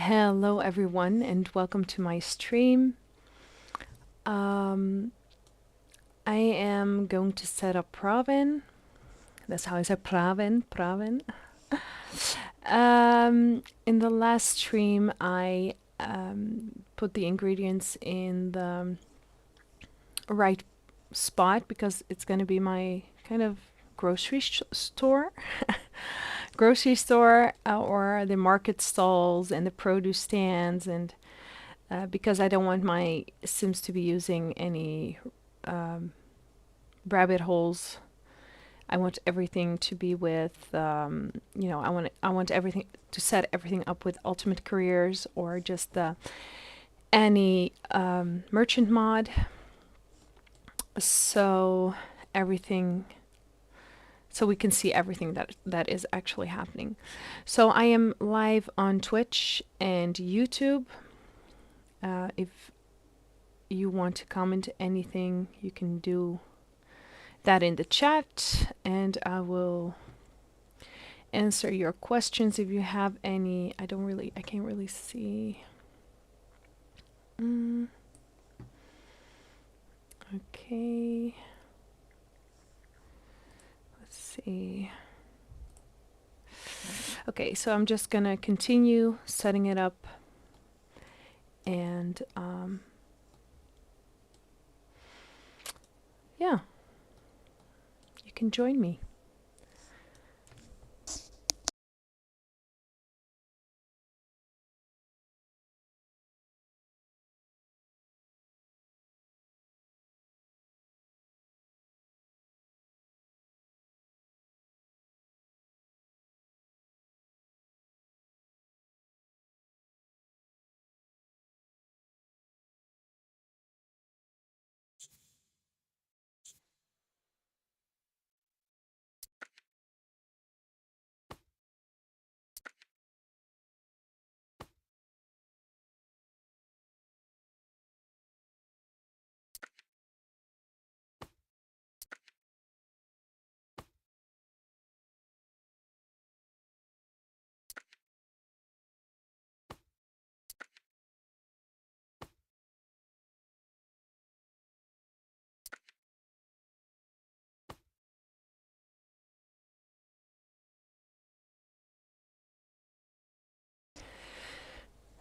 Hello everyone and welcome to my stream. I am going to set up Praaven. That's how I say Praaven. In the last stream I put the ingredients in the right spot because it's going to be my kind of grocery store. Grocery store or the market stalls and the produce stands, and because I don't want my Sims to be using any rabbit holes. I want everything to be with, I want everything to set everything up with Ultimate Careers or just any merchant mod. So we can see everything that is actually happening. So I am live on Twitch and YouTube. If you want to comment anything, you can do that in the chat, and I will answer your questions if you have any. I can't really see. Okay. Let's see. Okay, so I'm just gonna continue setting it up, and yeah, you can join me.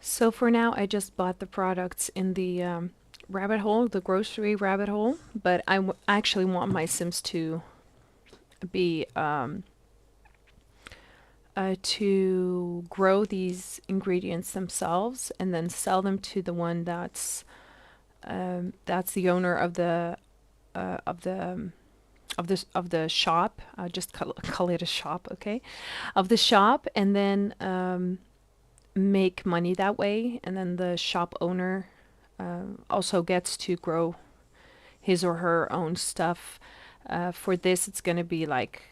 So for now, I just bought the products in the rabbit hole, the grocery rabbit hole, but I actually want my Sims to be to grow these ingredients themselves and then sell them to the one that's the owner of the of the shop. I'll just call it a shop, okay? Of the shop, and then make money that way, and then the shop owner also gets to grow his or her own stuff. For this, it's going to be like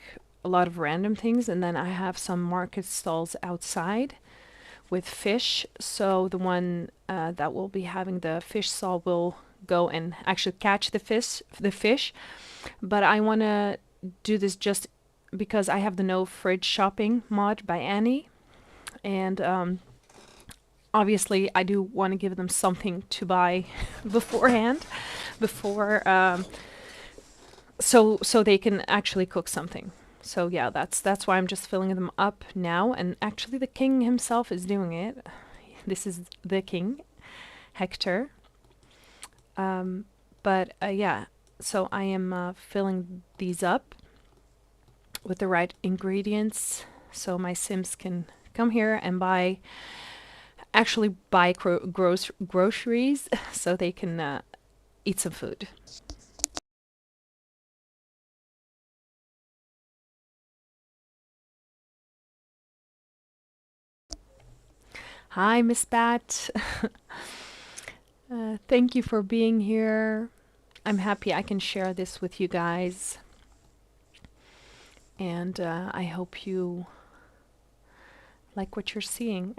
a lot of random things, and then I have some market stalls outside with fish. So the one that will be having the fish stall will go and actually catch the fish. But I want to do this just because I have the no fridge shopping mod by Annie, and obviously I do want to give them something to buy beforehand, so they can actually cook something. So yeah, that's why I'm just filling them up now, and actually the king himself is doing it. This is the king, Hector. But yeah, so I am filling these up with the right ingredients so my Sims can come here and actually buy groceries so they can eat some food. Hi, Miss Bat. Thank you for being here. I'm happy I can share this with you guys. And I hope you like what you're seeing.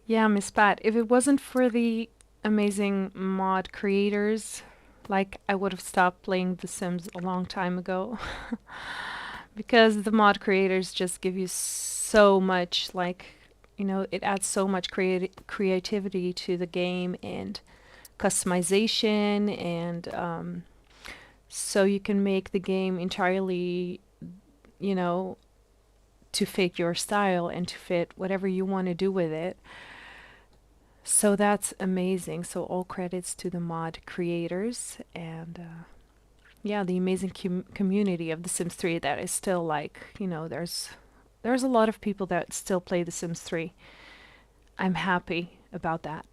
Yeah, Miss Pat, if it wasn't for the amazing mod creators, like I would have stopped playing The Sims a long time ago. Because the mod creators just give you so much, like, you know, it adds so much creativity to the game and customization, and so you can make the game entirely, you know, to fit your style and to fit whatever you want to do with it. So that's amazing. So all credits to the mod creators, and yeah, the amazing community of The Sims 3 that is still, like, you know, there's a lot of people that still play The Sims 3. I'm happy about that.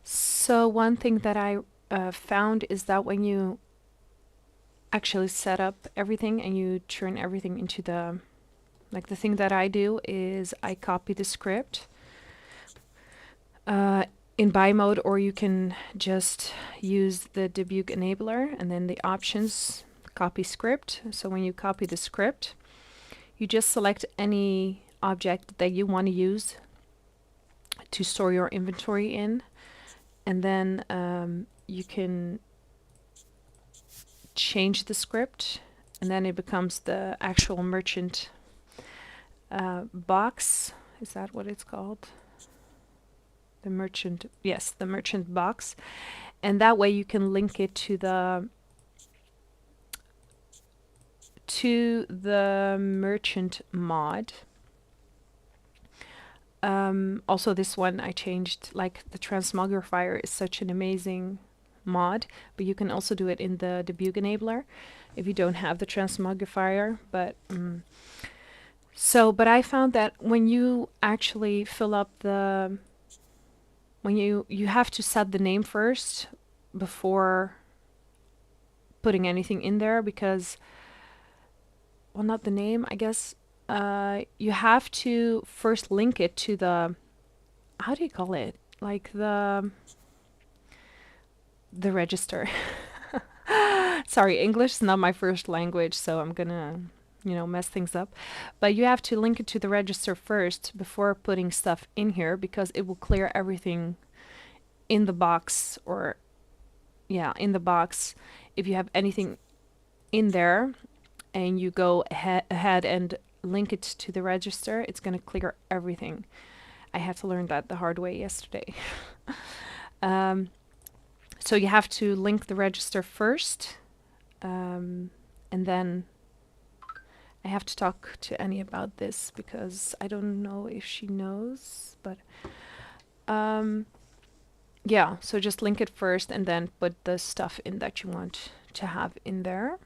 So one thing that I found is that when you actually set up everything and you turn everything into the, like, the thing that I do is I copy the script in buy mode, or you can just use the debug enabler and then the options, copy script. So when you copy the script, you just select any object that you want to use to store your inventory in, and then you can change the script, and then it becomes the actual merchant box. Is that what it's called? The merchant, yes, the merchant box. And that way you can link it to the merchant mod. Also, this one I changed, like, the transmogrifier is such an amazing mod, but you can also do it in the debug enabler if you don't have the transmogrifier. But but I found that when you actually fill up the, when you have to set the name first before putting anything in there, because, well, not the name, I guess. You have to first link it to the, how do you call it? Like the register. Sorry, English is not my first language, so I'm gonna, you know, mess things up. But you have to link it to the register first before putting stuff in here, because it will clear everything in the box, or yeah, in the box. If you have anything in there and you go ahead and link it to the register, it's going to clear everything. I had to learn that the hard way yesterday. So you have to link the register first, and then I have to talk to Annie about this because I don't know if she knows, but yeah, so just link it first and then put the stuff in that you want to have in there.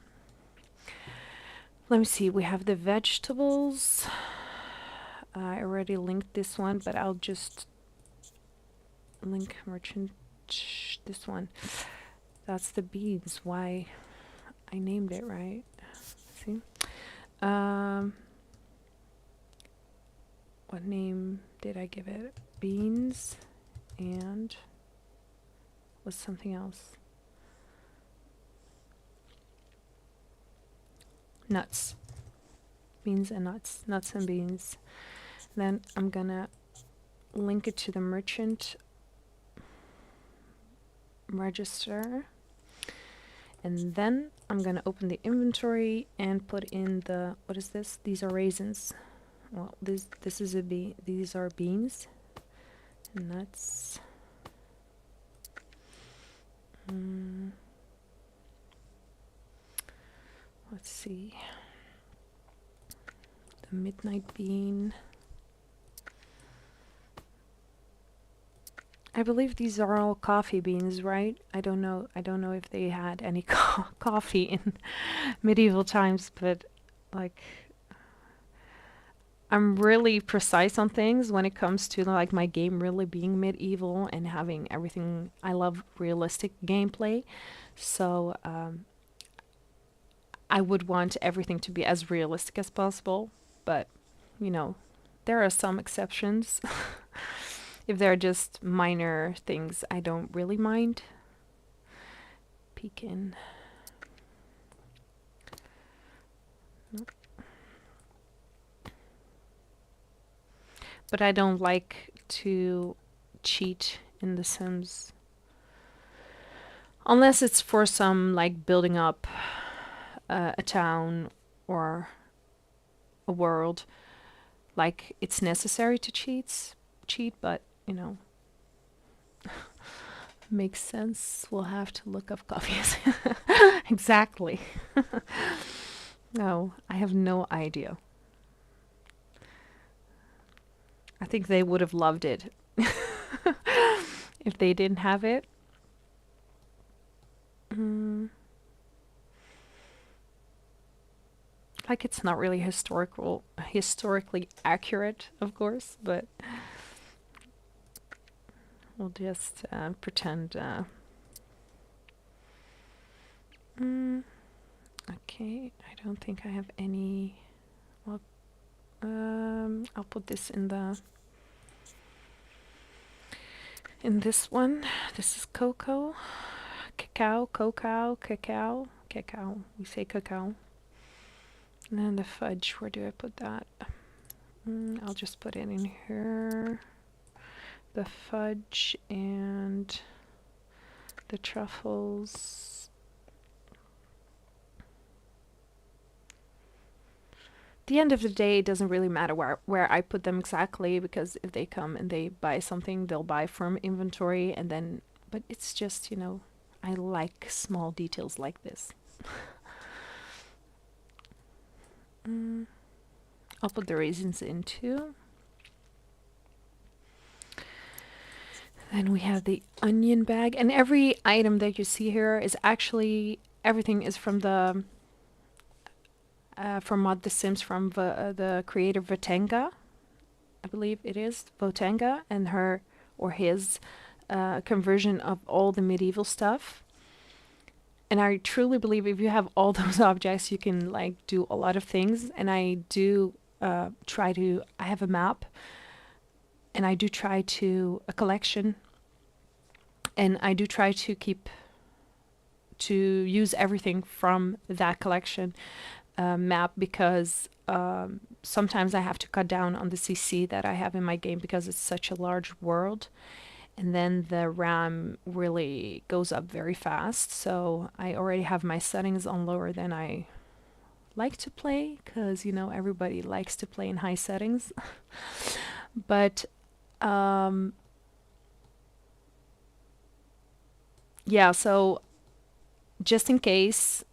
Let me see, we have the vegetables. I already linked this one, but I'll just link merchant, this one. That's the beans. Why I named it right. See? What name did I give it? Beans and was something else. Nuts. Beans and nuts. Nuts and beans. Then I'm gonna link it to the merchant register. And then I'm gonna open the inventory and put in the, what is this? These are raisins. Well, this is a bean. These are beans. Nuts. Let's see. The midnight bean. I believe these are all coffee beans, right? I don't know. I don't know if they had any coffee in medieval times, but like I'm really precise on things when it comes to like my game really being medieval and having everything. I love realistic gameplay, so I would want everything to be as realistic as possible. But you know, there are some exceptions. If they're just minor things, I don't really mind. Peek in. Nope. But I don't like to cheat in The Sims. Unless it's for some like building up a town or a world. Like it's necessary to cheat, but you know, makes sense. We'll have to look up copies. Exactly. No, I have no idea. I think they would have loved it if they didn't have it. Like it's not really historically accurate, of course, but we'll just pretend. Okay, I don't think I have any. Well, I'll put this in this one. This is cocoa, cacao. We say cacao. And then the fudge, where do I put that? I'll just put it in here. The fudge and the truffles. At the end of the day, it doesn't really matter where I put them exactly, because if they come and they buy something, they'll buy from inventory, and then, but it's just, you know, I like small details like this. I'll put the raisins in too. Then we have the onion bag, and every item that you see here is actually, everything is from the from Mod the Sims, from the creator Votenga, I believe it is Votenga, and her or his conversion of all the medieval stuff. And I truly believe if you have all those objects, you can like do a lot of things. And I do try to, I have a map, and I do try to, a collection, and I do try to use everything from that collection map, because sometimes I have to cut down on the CC that I have in my game because it's such a large world. And then the RAM really goes up very fast. So I already have my settings on lower than I like to play, because, you know, everybody likes to play in high settings. But yeah, so just in case,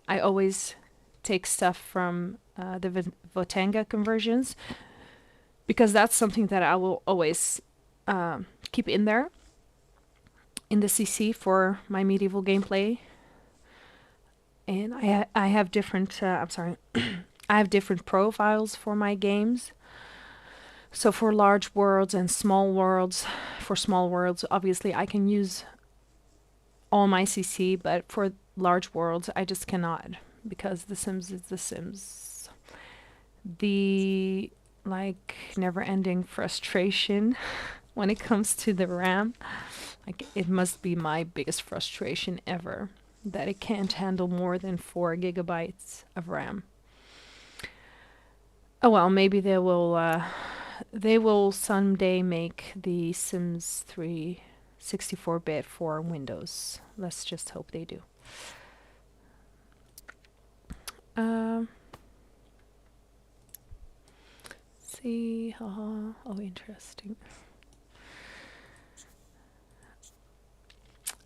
I always take stuff from the Votenga conversions, because that's something that I will always keep in there in the CC for my medieval gameplay. And I have different I'm sorry I have different profiles for my games. So for large worlds and small worlds, for small worlds obviously I can use all my CC, but for large worlds I just cannot, because The Sims is The Sims. The like never-ending frustration when it comes to the RAM, like it must be my biggest frustration ever, that it can't handle more than 4 gigabytes of RAM. Oh well, maybe they will someday make the Sims 3 64-bit for Windows. Let's just hope they do. See, oh, interesting.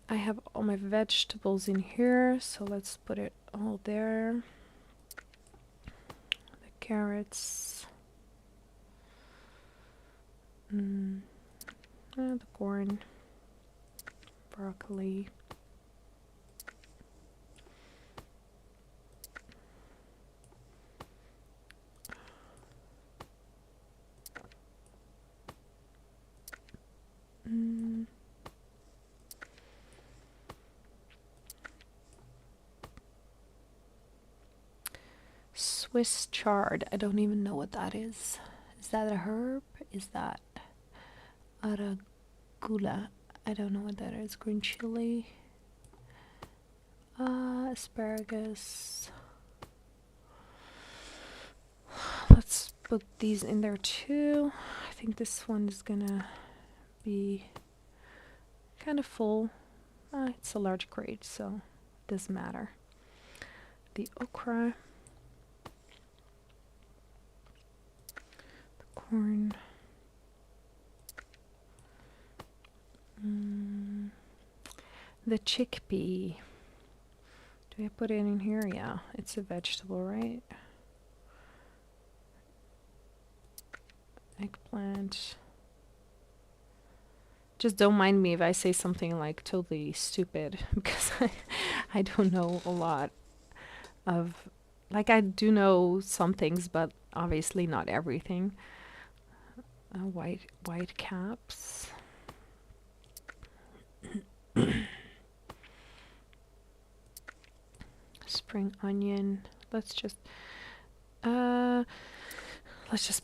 I have all my vegetables in here, so let's put it all there. The carrots. The corn, broccoli. Swiss chard. I don't even know what that is. Is that a herb? Is that arugula? I don't know what that is. Green chili. Asparagus. Let's put these in there too. I think this one is gonna be kind of full. It's a large crate, so it doesn't matter. The okra. The corn. The chickpea. Do I put it in here? Yeah, it's a vegetable, right? Eggplant. Just don't mind me if I say something like totally stupid, because I don't know a lot of, like, I do know some things, but obviously not everything. White caps. Spring onion. Let's just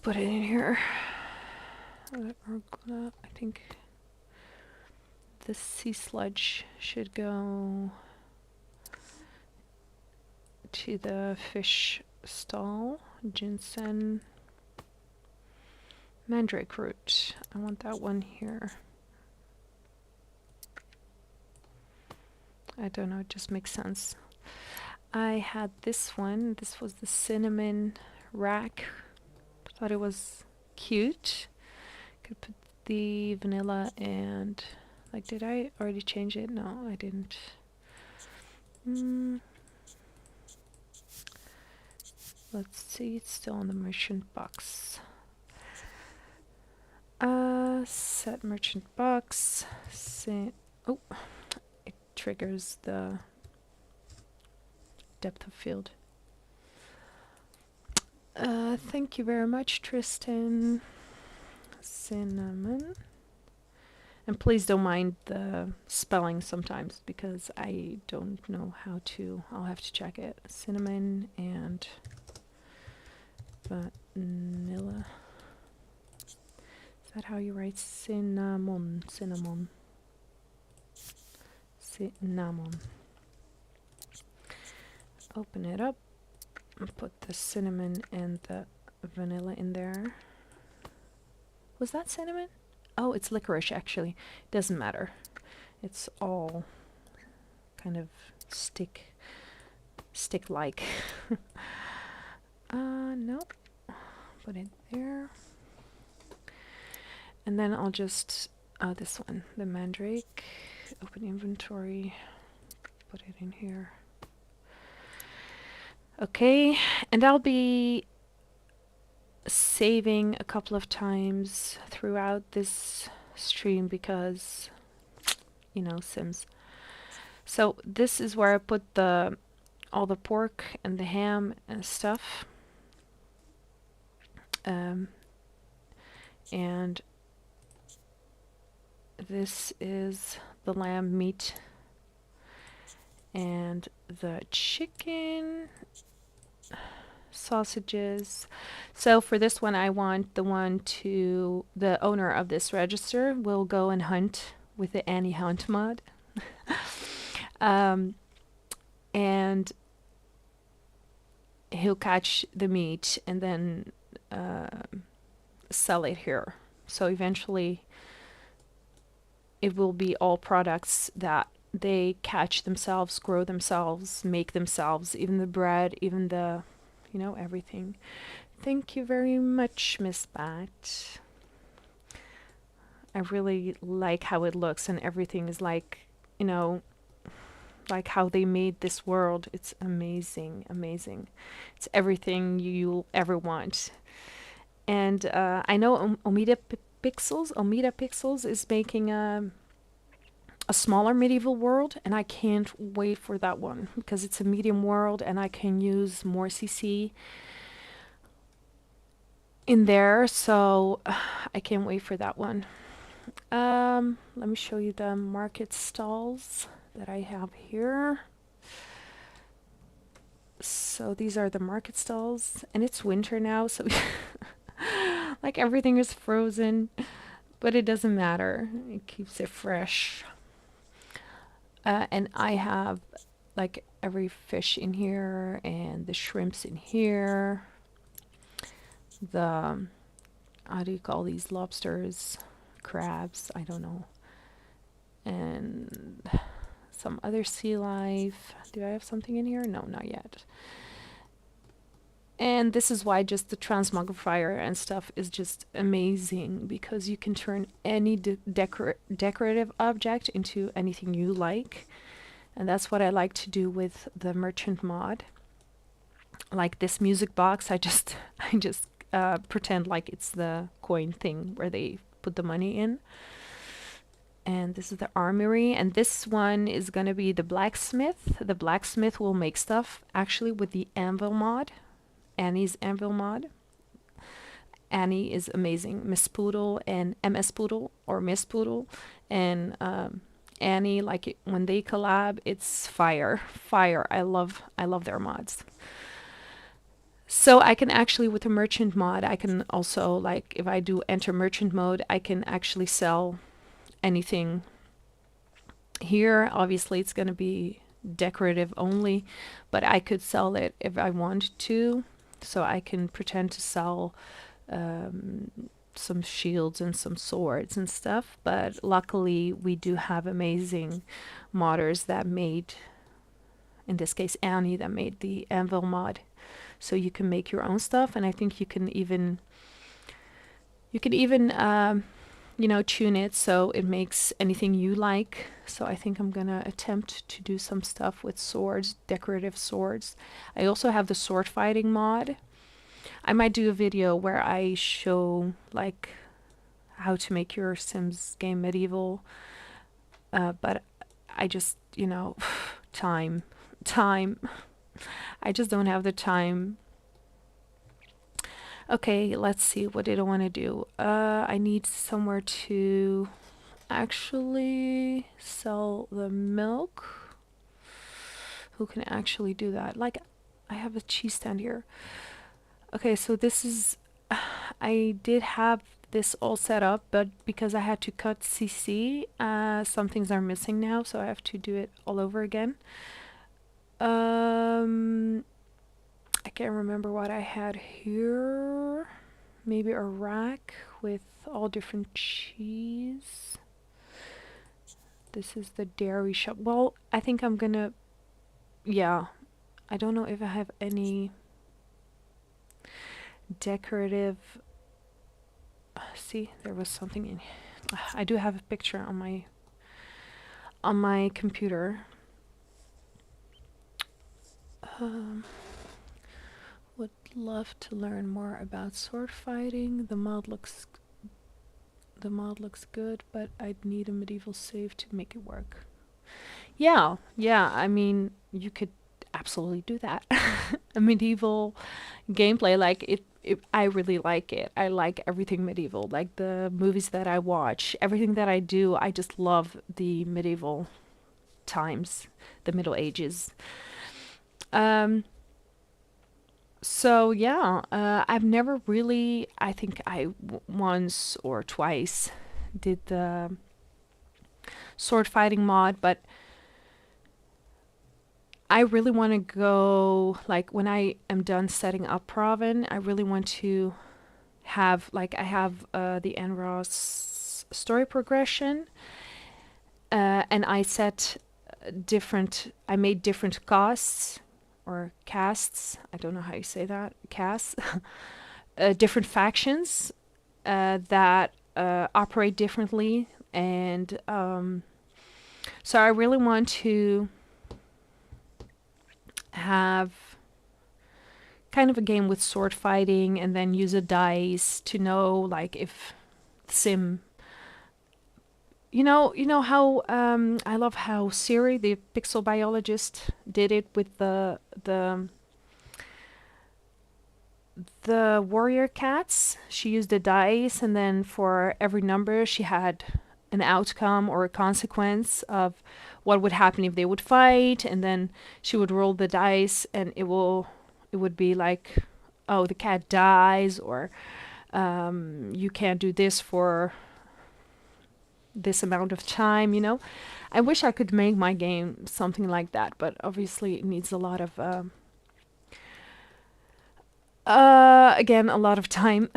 put it in here. I think the sea sludge should go to the fish stall. Ginseng. Mandrake root. I want that one here. I don't know, it just makes sense. I had this one. This was the cinnamon rack. Thought it was cute. Could put the vanilla and, like, did I already change it? No, I didn't. Let's see, it's still on the merchant box. Set merchant box. Oh, it triggers the depth of field. Thank you very much, Tristan. Cinnamon. And please don't mind the spelling sometimes, because I don't know how to. I'll have to check it. Cinnamon and vanilla. Is that how you write cinnamon? Cinnamon. Cinnamon. Open it up and put the cinnamon and the vanilla in there. Was that cinnamon? Oh, it's licorice, actually. Doesn't matter. It's all kind of stick-like. Nope. Put it there. And then I'll just, this one, the mandrake. Open inventory. Put it in here. Okay, and I'll be saving a couple of times throughout this stream because, you know, Sims. So this is where I put all the pork and the ham and stuff. And this is the lamb meat and the chicken, sausages. So for this one, I want the owner of this register will go and hunt with the Annie Hunt mod. And he'll catch the meat and then sell it here. So eventually it will be all products that they catch themselves, grow themselves, make themselves, even the bread, even the, you know, everything. Thank you very much, Miss Bat. I really like how it looks, and everything is like, you know, like how they made this world. It's amazing, amazing. It's everything you'll ever want. And I know ModestPixels is making a smaller medieval world, and I can't wait for that one because it's a medium world and I can use more CC in there, so I can't wait for that one. Let me show you the market stalls that I have here. So these are the market stalls, and it's winter now, so like everything is frozen, but it doesn't matter. It keeps it fresh. And I have like every fish in here and the shrimps in here. The, how do you call these, lobsters, crabs, I don't know. And some other sea life. Do I have something in here? No, not yet. And this is why just the transmogrifier and stuff is just amazing, because you can turn any decorative object into anything you like. And that's what I like to do with the merchant mod. Like this music box, I just pretend like it's the coin thing where they put the money in. And this is the armory, and this one is gonna be the blacksmith. The blacksmith will make stuff actually with the anvil mod, Annie's anvil mod. Annie is amazing. Miss Poodle and MS Poodle or Miss Poodle and Annie, like when they collab, it's fire. I love their mods. So I can actually, with the merchant mod, I can also, like if I do enter merchant mode, I can actually sell anything here. Obviously it's going to be decorative only, but I could sell it if I wanted to. So I can pretend to sell some shields and some swords and stuff, but luckily we do have amazing modders that made, in this case Annie, that made the anvil mod, so you can make your own stuff. And I think you can even you know, tune it so it makes anything you like. So I think I'm gonna attempt to do some stuff with swords, decorative swords. I also have the sword fighting mod. I might do a video where I show like how to make your Sims game medieval, but I just, you know, time. I just don't have the time. Okay, let's see, what did I want to do? I need somewhere to actually sell the milk. Who can actually do that? Like, I have a cheese stand here. Okay, so this is, I did have this all set up, but because I had to cut CC, some things are missing now, so I have to do it all over again. I can't remember what I had here. Maybe a rack with all different cheese. This is the dairy shop. Well, I think I'm gonna, yeah, I don't know if I have any decorative, see, there was something in, I do have a picture on my computer. Would love to learn more about sword fighting. The mod looks good, but I'd need a medieval save to make it work. Yeah, I mean, you could absolutely do that. A medieval gameplay, like it, I really like it. I like everything medieval, like the movies that I watch, everything that I do. I just love the medieval times, the Middle Ages. So yeah, I've never really, I think I once or twice did the sword fighting mod, but I really want to go, like when I am done setting up Praaven, I really want to have, like I have the NROS story progression, and I set I made different casts, or casts, I don't know how you say that, casts, different factions that operate differently, and so I really want to have kind of a game with sword fighting, and then use a dice to know, like, if sim. You know how I love how Siri, the pixel biologist, did it with the warrior cats. She used the dice, and then for every number, she had an outcome or a consequence of what would happen if they would fight, and then she would roll the dice, and it would be like, oh, the cat dies, or you can't do this for this amount of time, you know. I wish I could make my game something like that, but obviously it needs a lot of again, a lot of time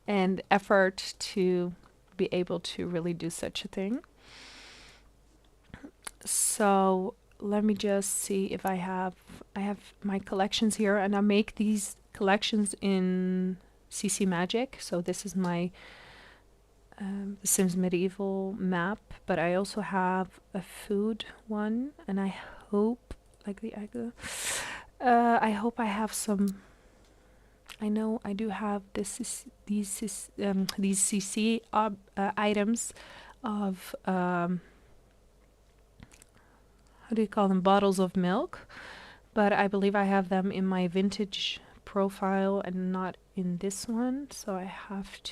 and effort to be able to really do such a thing. So let me just see if I have my collections here, and I make these collections in CC Magic. So this is my The Sims Medieval map, but I also have a food one, and I hope, like the EVGA, I hope I have some. I know I do have these CC items of how do you call them, bottles of milk, but I believe I have them in my vintage profile and not in this one, so I have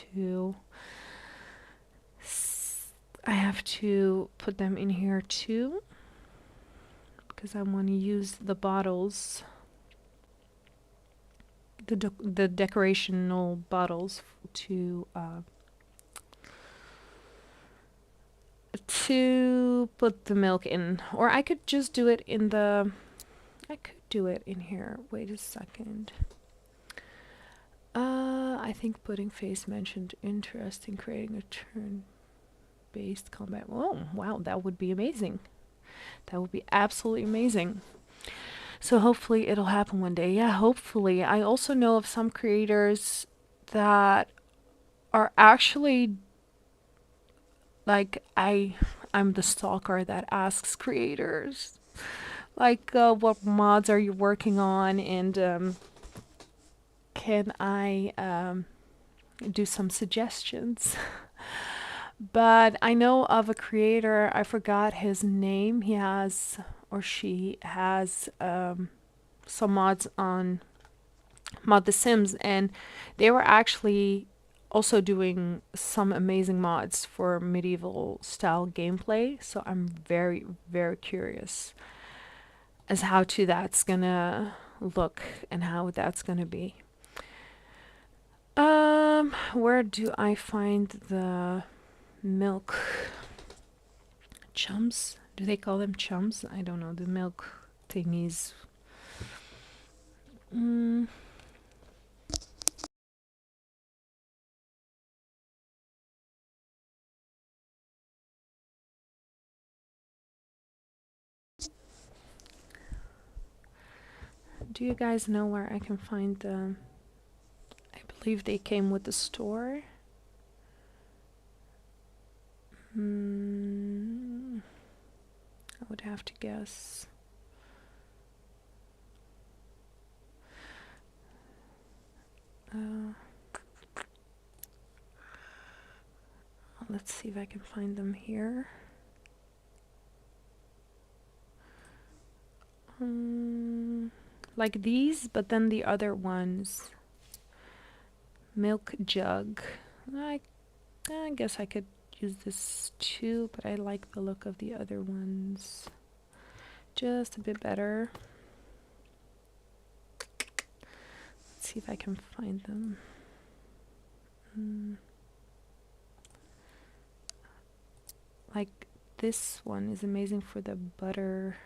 to put them in here too, because I want to use the bottles, the decorational bottles to put the milk in. Or I could just do it in the, I could do it in here. Wait a second. I think Pudding Face mentioned interest in creating a turn-based combat. Oh, wow, that would be amazing. That would be absolutely amazing. So hopefully it'll happen one day. Yeah, hopefully. I also know of some creators that are actually like, I'm the stalker that asks creators like, what mods are you working on, and can I do some suggestions? But I know of a creator, I forgot his name. He has, or she has, some mods on Mod The Sims, and they were actually also doing some amazing mods for medieval style gameplay. So I'm very, very curious as how to that's gonna look and how that's gonna be. Where do I find the milk chums? Do they call them chums? I don't know. The milk thingies. Do you guys know where I can find the... I believe they came with the store. I would have to guess. Let's see if I can find them here. Like these, but then the other ones. Milk jug. I guess I could use this too, but I like the look of the other ones just a bit better. Let's see if I can find them. Like this one is amazing for the butter.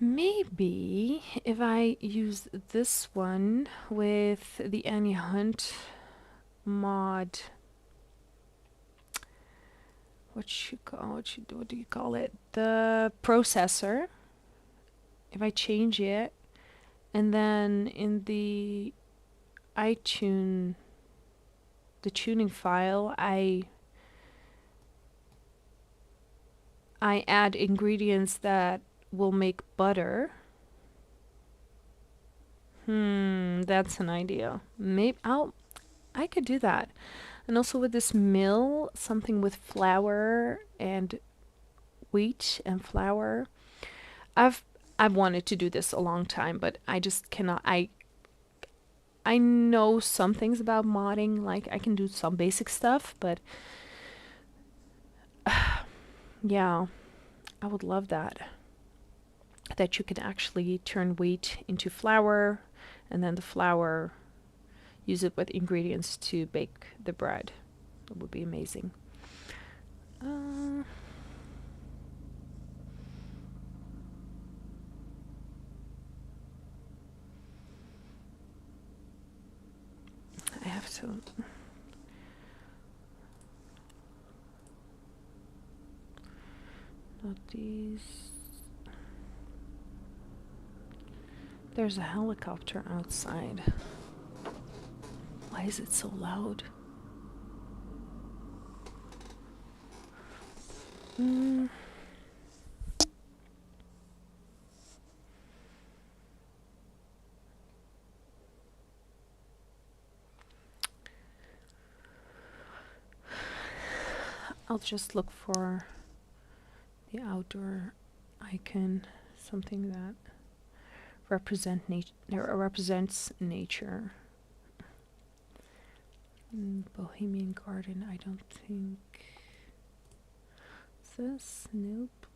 Maybe if I use this one with the Annie Hunt mod, what do you call it? The processor. If I change it, and then in the iTunes, the tuning file, I add ingredients that will make butter. That's an idea. Maybe I could do that. And also with this mill, something with flour and wheat and flour. I've I've wanted to do this a long time, but I just cannot. I know some things about modding, like I can do some basic stuff, but yeah, I would love that. That you can actually turn wheat into flour, and then the flour, use it with ingredients to bake the bread. That would be amazing. I have to. Not these. There's a helicopter outside. Why is it so loud? I'll just look for the outdoor icon, something that represents nature. Bohemian Garden, I don't think. Is this? Nope.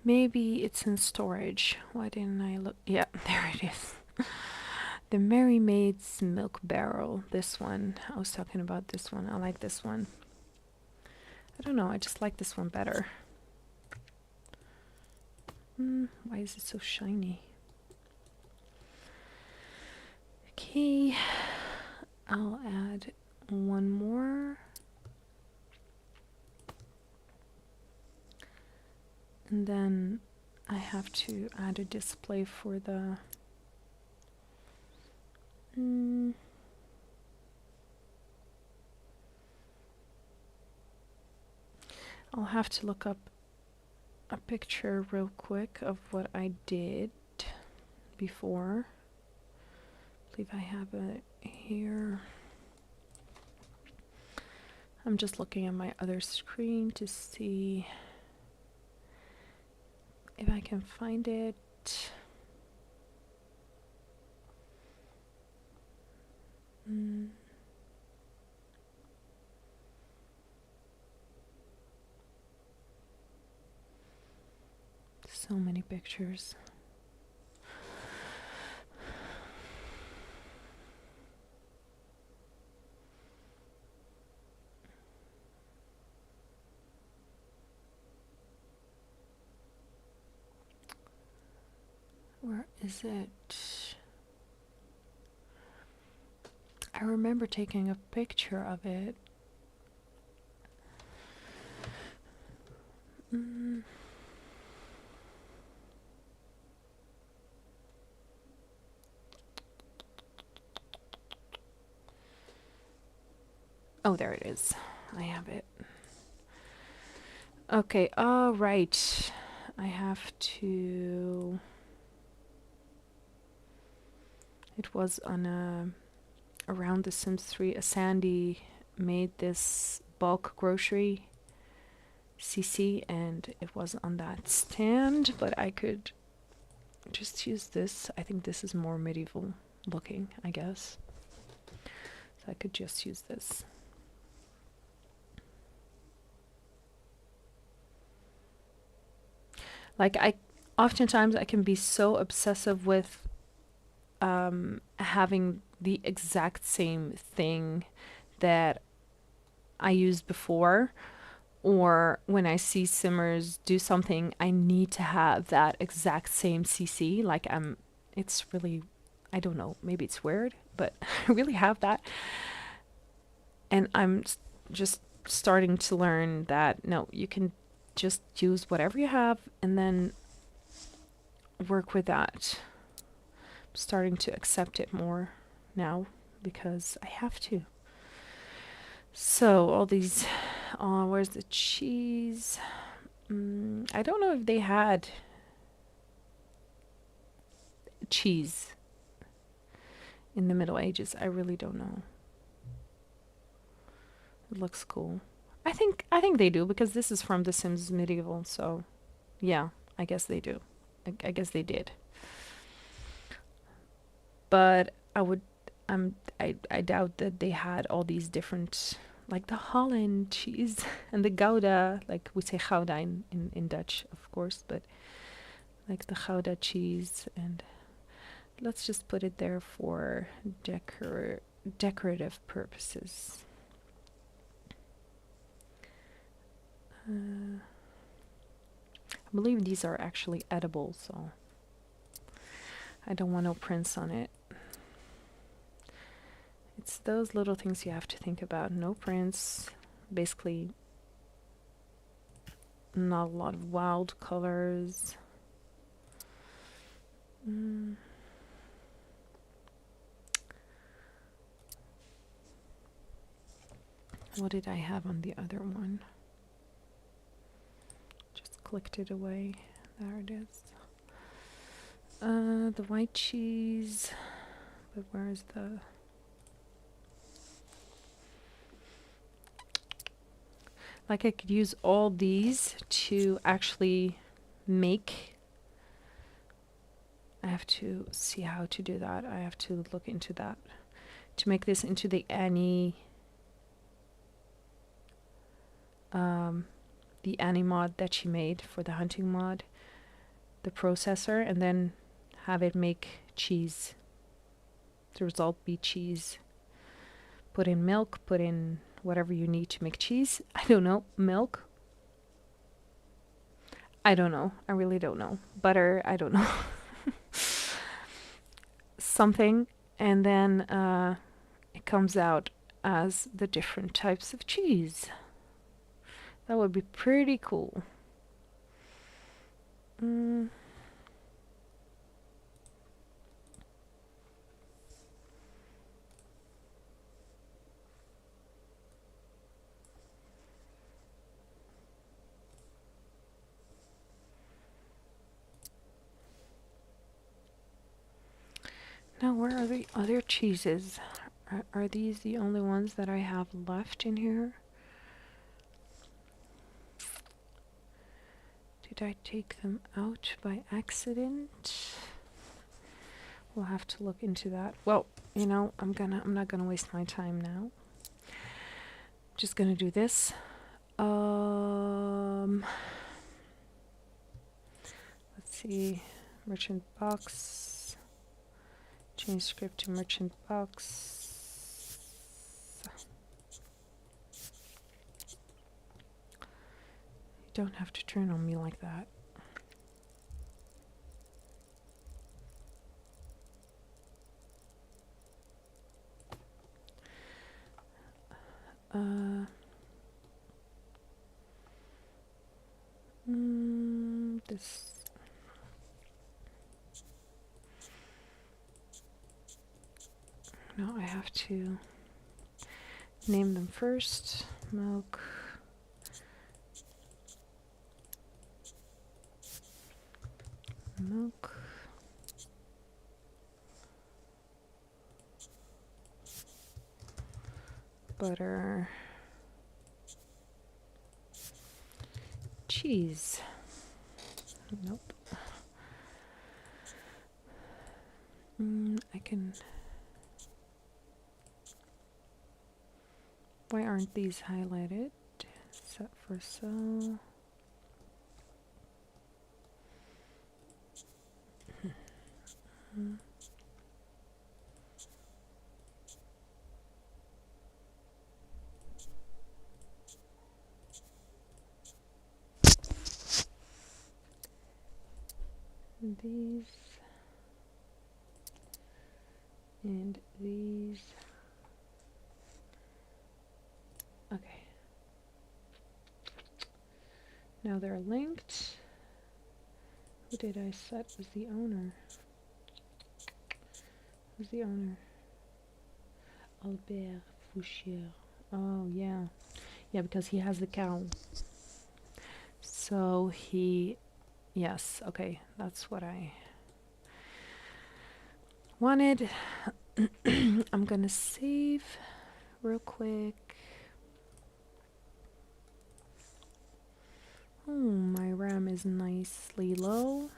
Maybe it's in storage. Why didn't I look? Yeah, there it is. The Mary Maid's Milk Barrel. This one. I was talking about this one. I like this one. I don't know. I just like this one better. Why is it so shiny? Okay. I'll add one more. And then I have to add a display for the I'll have to look up a picture real quick of what I did before. I believe I have it here. I'm just looking at my other screen to see if I can find it. So many pictures. Where is it? I remember taking a picture of it. Oh, there it is. I have it. Okay, all right. I have to... It was on around The Sims 3. A Sandy made this bulk grocery CC, and it wasn't on that stand, but I could just use this. I think this is more medieval looking, I guess. So I could just use this. Like, oftentimes I can be so obsessive with having the exact same thing that I used before, or when I see simmers do something, I need to have that exact same CC. Like, it's really, I don't know, maybe it's weird, but I really have that. And I'm just starting to learn that no, you can just use whatever you have and then work with that. I'm starting to accept it more now because I have to. So all these, where's the cheese? I don't know if they had cheese in the Middle Ages. I really don't know. It looks cool. I think they do, because this is from The Sims Medieval, so yeah, I guess they do. I guess they did. But I doubt that they had all these different, like the Holland cheese and the Gouda, like we say Gouda in Dutch, of course, but like the Gouda cheese, and let's just put it there for decorative purposes. I believe these are actually edible, so I don't want no prints on it. It's those little things you have to think about. No prints, basically not a lot of wild colors. What did I have on the other one? Just clicked it away. There it is. The white cheese, but where is the... Like, I could use all these to actually make... I have to see how to do that. I have to look into that. To make this into the Annie mod that she made for the hunting mod, the processor, and then have it make cheese. The result be cheese. Put in milk, put in whatever you need to make cheese. I don't know. Milk? I don't know. I really don't know. Butter? I don't know. Something. And then it comes out as the different types of cheese. That would be pretty cool. Now, where are the other cheeses? Are these the only ones that I have left in here? Did I take them out by accident? We'll have to look into that. Well, you know, I'm not gonna waste my time now. Just gonna do this. Let's see, merchant box. Change script to merchant box. You don't have to turn on me like that. This. No, I have to name them first. Milk. Milk. Butter. cheese. Nope. I can... Why aren't these highlighted? Set for so. These and these. Okay. Now they're linked. Who did I set as the owner? Who's the owner? Albert Fouchier. Oh, yeah. Yeah, because he has the cow. So he... Yes, okay. That's what I wanted. I'm gonna save real quick. Oh, my RAM is nicely low.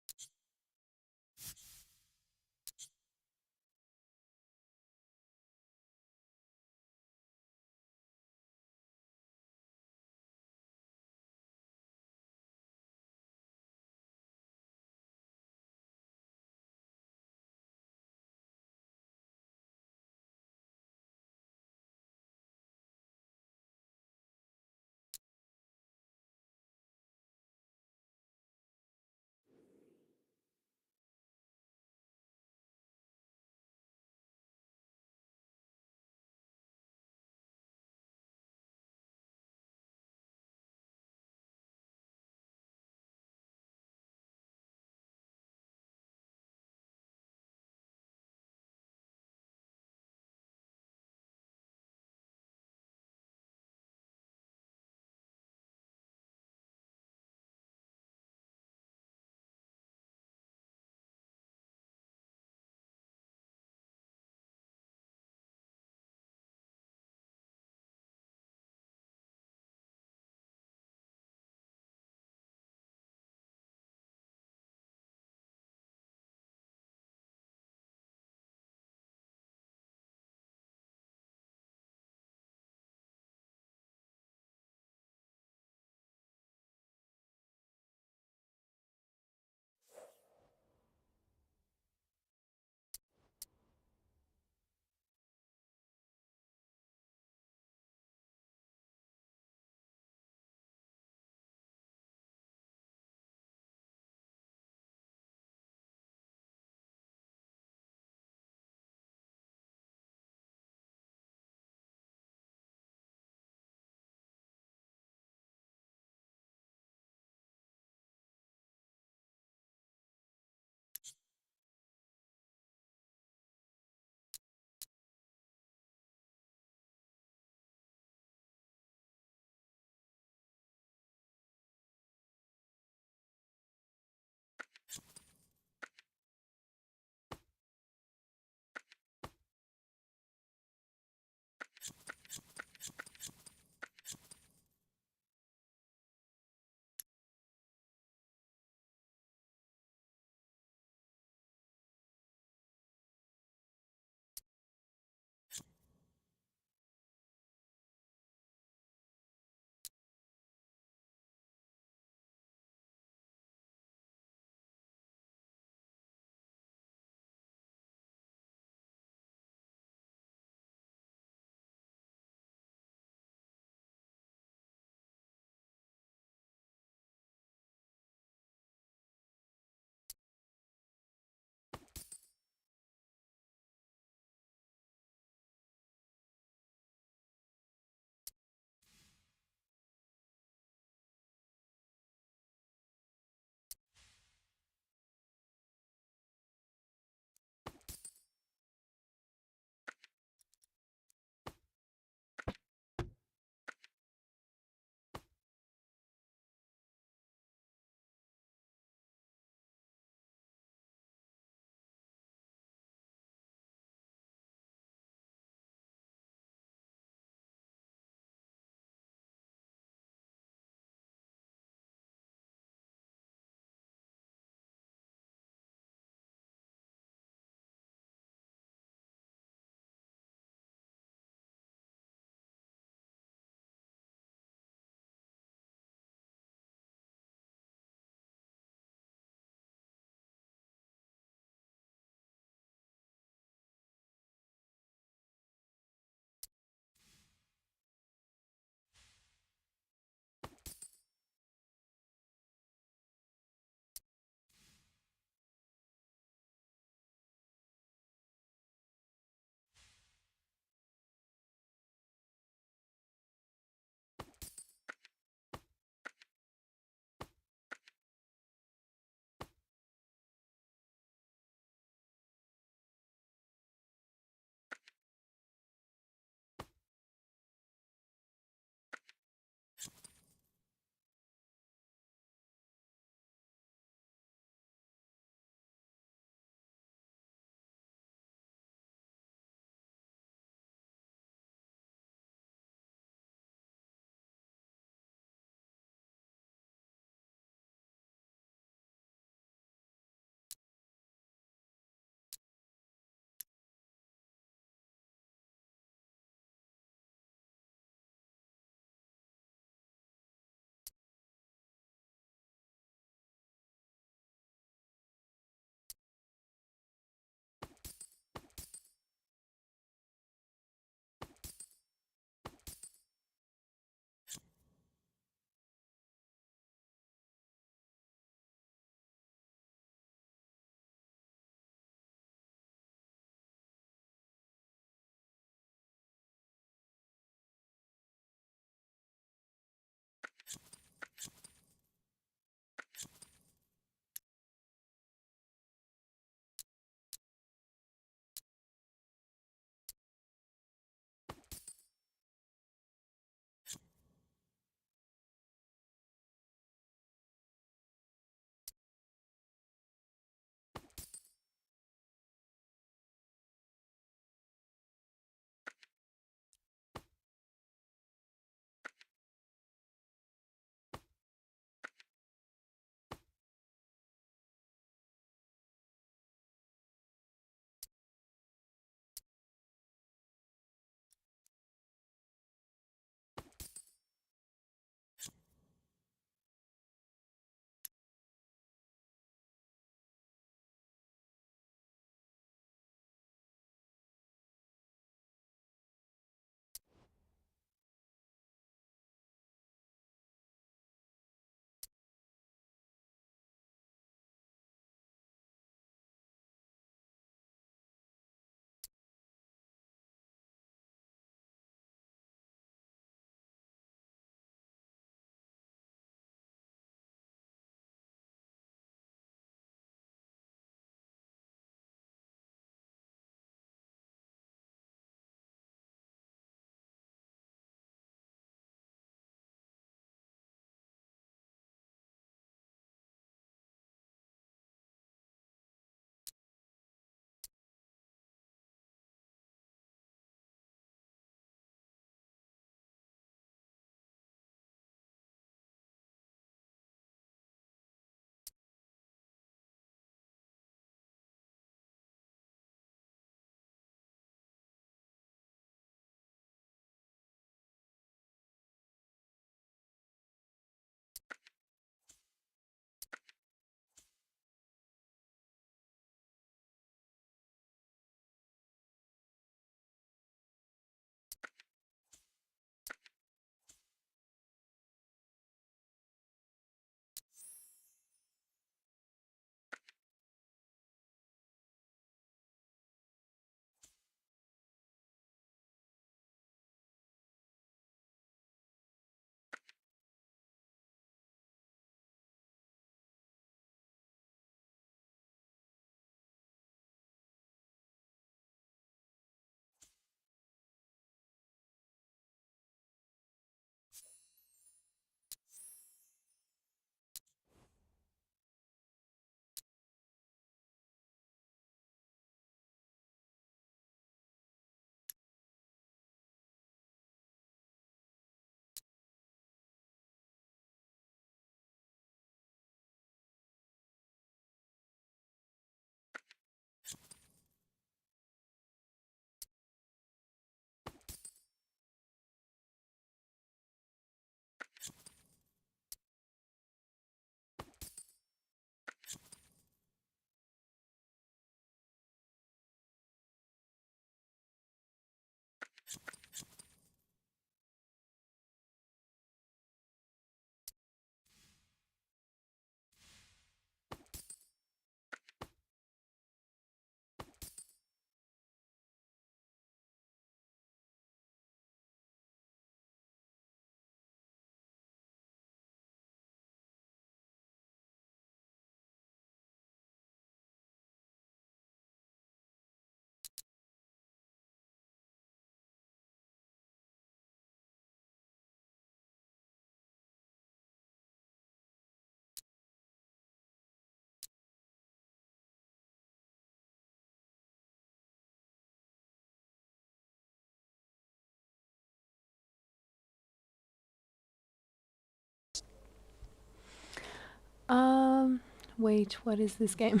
Wait, what is this game?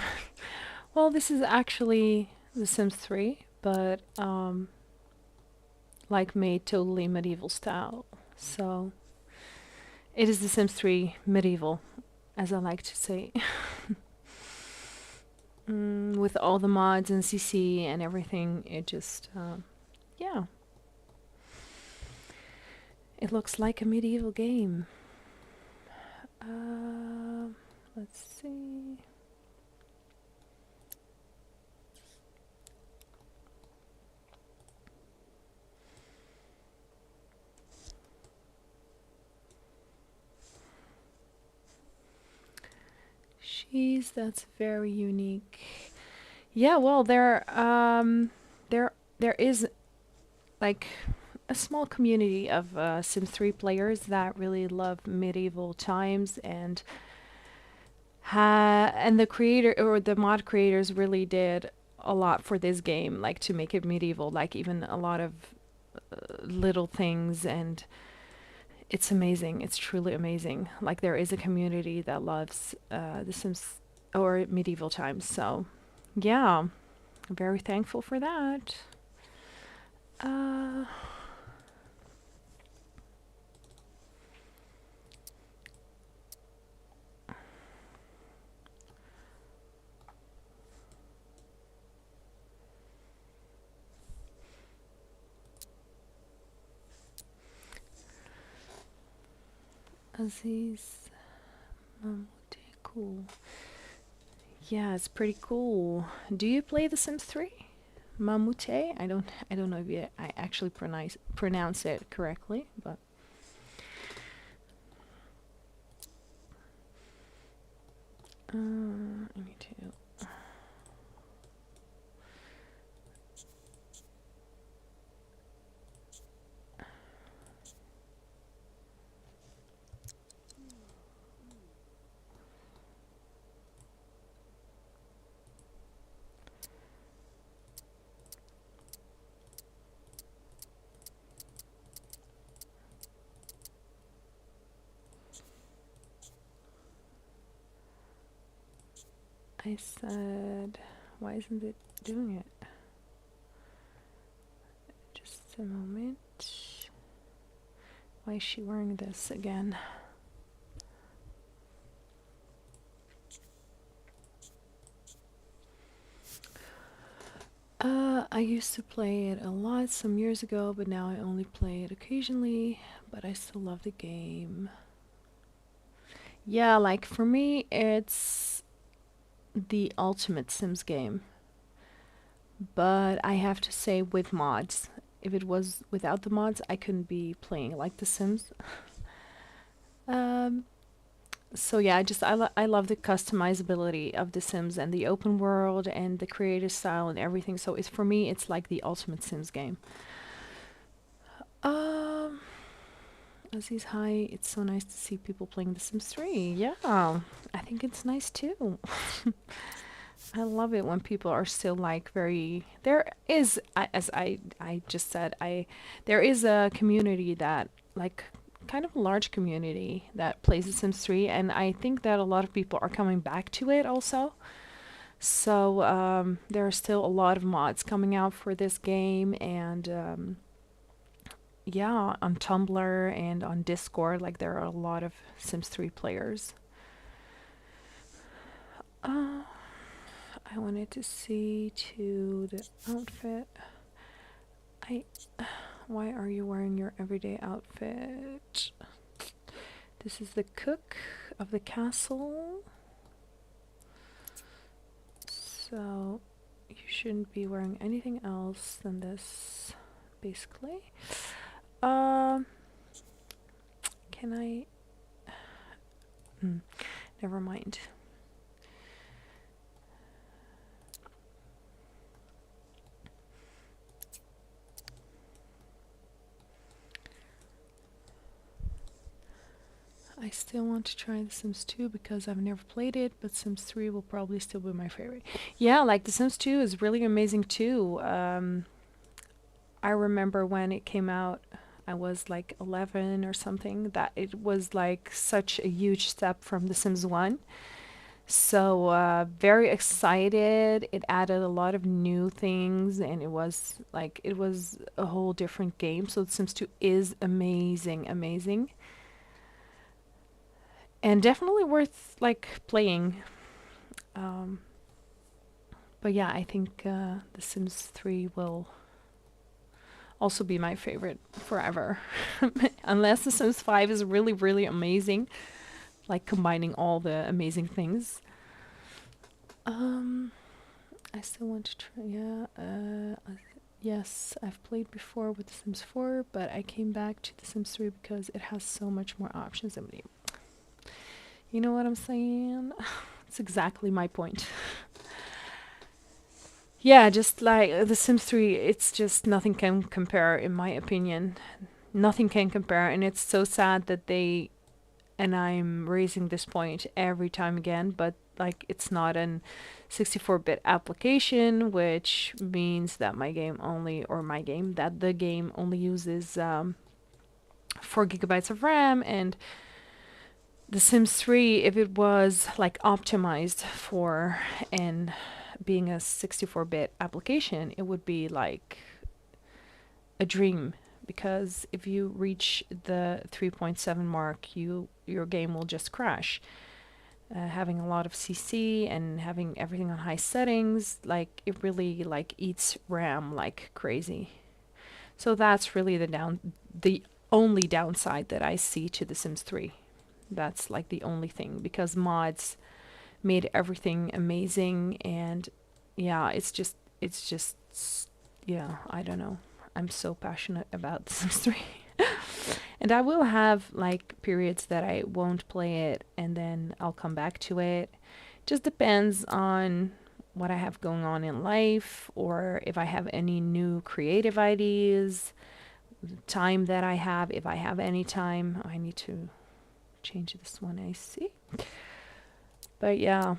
Well, this is actually The Sims 3, but like made totally medieval style. So it is The Sims 3 medieval, as I like to say. With all the mods and CC and everything, it just, yeah. It looks like a medieval game. Let's see. Jeez, that's very unique. Yeah, well, there is like a small community of Sims 3 players that really love medieval times, and the creator or the mod creators really did a lot for this game, like to make it medieval, like even a lot of little things, and it's amazing. It's truly amazing. Like there is a community that loves the Sims or medieval times. So yeah, I'm very thankful for that. Aziz Mamute, cool. Yeah, it's pretty cool. Do you play The Sims 3? Mamute? I don't know if I actually pronounce it correctly, but I need to. I said, why isn't it doing it? Just a moment. Why is she wearing this again? I used to play it a lot some years ago, but now I only play it occasionally, but I still love the game. Yeah, like for me, it's the ultimate Sims game. But I have to say with mods. If it was without the mods, I couldn't be playing like The Sims. So yeah, I love the customizability of The Sims and the open world and the creative style and everything. So it's for me, it's like the ultimate Sims game. Aziz, hi. It's so nice to see people playing The Sims 3. Yeah, I think it's nice too. I love it when people are still like very. There is, as I just said, there is a community that like kind of a large community that plays The Sims 3, and I think that a lot of people are coming back to it also. So there are still a lot of mods coming out for this game, and yeah, on Tumblr and on Discord, like there are a lot of Sims 3 players. I wanted to see to the outfit. Why are you wearing your everyday outfit? This is the cook of the castle. So you shouldn't be wearing anything else than this, basically. Can I? Never mind. I still want to try The Sims 2 because I've never played it, but Sims 3 will probably still be my favorite. Yeah, like The Sims 2 is really amazing too. I remember when it came out, I was like 11 or something, that it was like such a huge step from The Sims 1. So very excited. It added a lot of new things, and it was a whole different game. So The Sims 2 is amazing, amazing, and definitely worth like playing. Um, but yeah, I think The Sims 3 will also be my favorite forever, unless The Sims 5 is really, really amazing, like combining all the amazing things. I still want to try. Yeah. Yes, I've played before with The Sims 4, but I came back to The Sims 3 because it has so much more options. You know what I'm saying? It's exactly my point. Yeah, just like The Sims 3, it's just nothing can compare, in my opinion. Nothing can compare, and it's so sad that they, and I'm raising this point every time again, but like it's not an 64-bit application, which means that the game only uses 4 gigabytes of RAM. And The Sims 3, if it was like optimized for and being a 64-bit application, it would be like a dream, because if you reach the 3.7 mark, your game will just crash. Having a lot of CC and having everything on high settings, like it really like eats RAM like crazy. So that's really the only downside that I see to The Sims 3. That's like the only thing, because mods made everything amazing. And yeah, yeah, I don't know. I'm so passionate about The Sims 3. And I will have like periods that I won't play it and then I'll come back to it. Just depends on what I have going on in life, or if I have any new creative ideas, the time that I have. If I have any time, I need to change this one, I see. But yeah.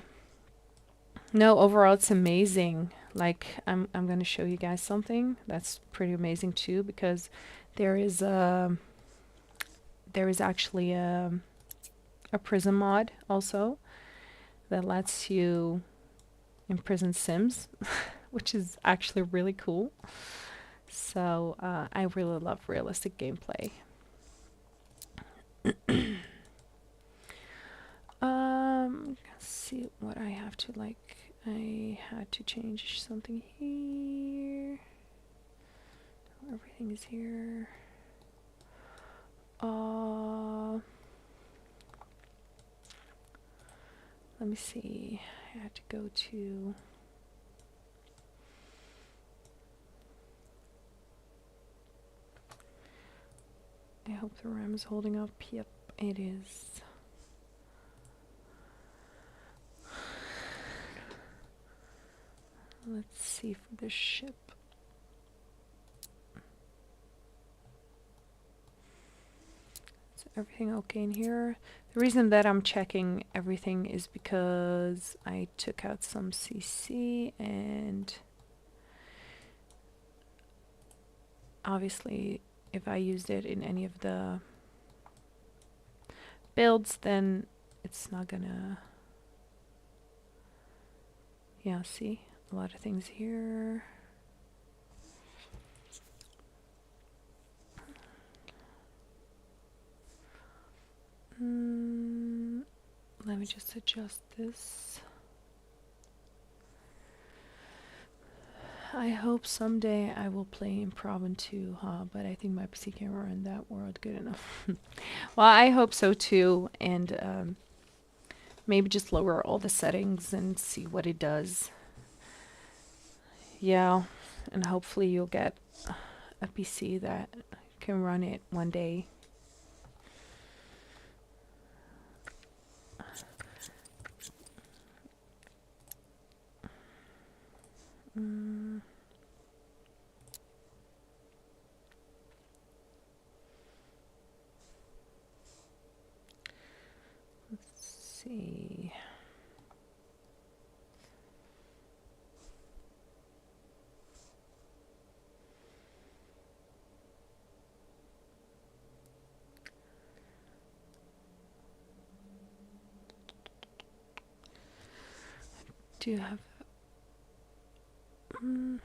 No, overall it's amazing. Like I'm going to show you guys something that's pretty amazing too, because there is actually a prison mod also that lets you imprison Sims, which is actually really cool. So I really love realistic gameplay. Let's see what I have to like. I had to change something here. Everything is here. Let me see. I had to go to. I hope the RAM is holding up. Yep, it is. Let's see for the ship. Is everything okay in here? The reason that I'm checking everything is because I took out some CC, and obviously if I used it in any of the builds, then it's not gonna. Yeah, see? A lot of things here. Let me just adjust this. I hope someday I will play in Praaven too, but I think my PC can't run that world good enough. Well, I hope so too, and maybe just lower all the settings and see what it does. Yeah, and hopefully you'll get a PC that can run it one day. Let's see. Do you have... Mm,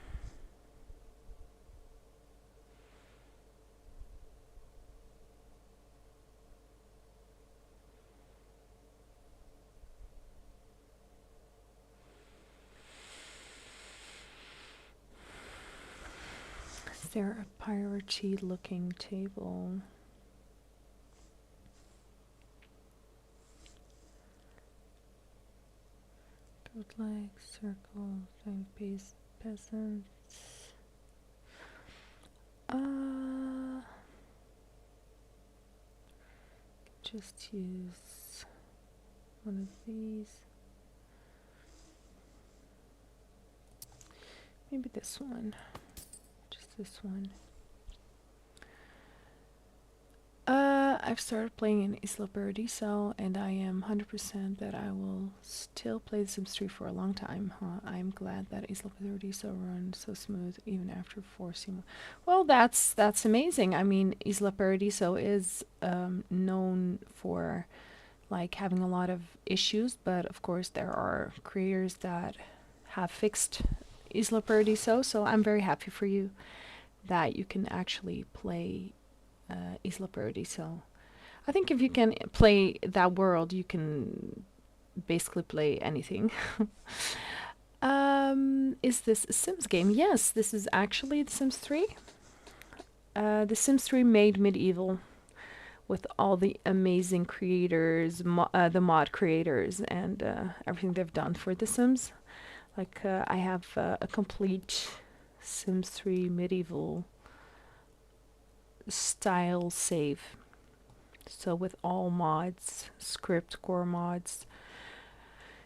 is there a priority looking table? Bootleg, circle, thing, base, peasants. Just use one of these. Maybe this one. Just this one. I've started playing in Isla Paradiso, and I am 100% that I will still play The Sims 3 for a long time. I'm glad that Isla Paradiso runs so smooth even after forcing. Well, that's amazing. I mean, Isla Paradiso is known for like having a lot of issues, but of course there are creators that have fixed Isla Paradiso, so I'm very happy for you that you can actually play Isla Paradiso. I think if you can play that world, you can basically play anything. Is this a Sims game? Yes, this is actually The Sims 3. The Sims 3 made medieval with all the amazing creators, the mod creators, and everything they've done for The Sims. Like, I have a complete Sims 3 medieval style save. So with all mods, script, core mods,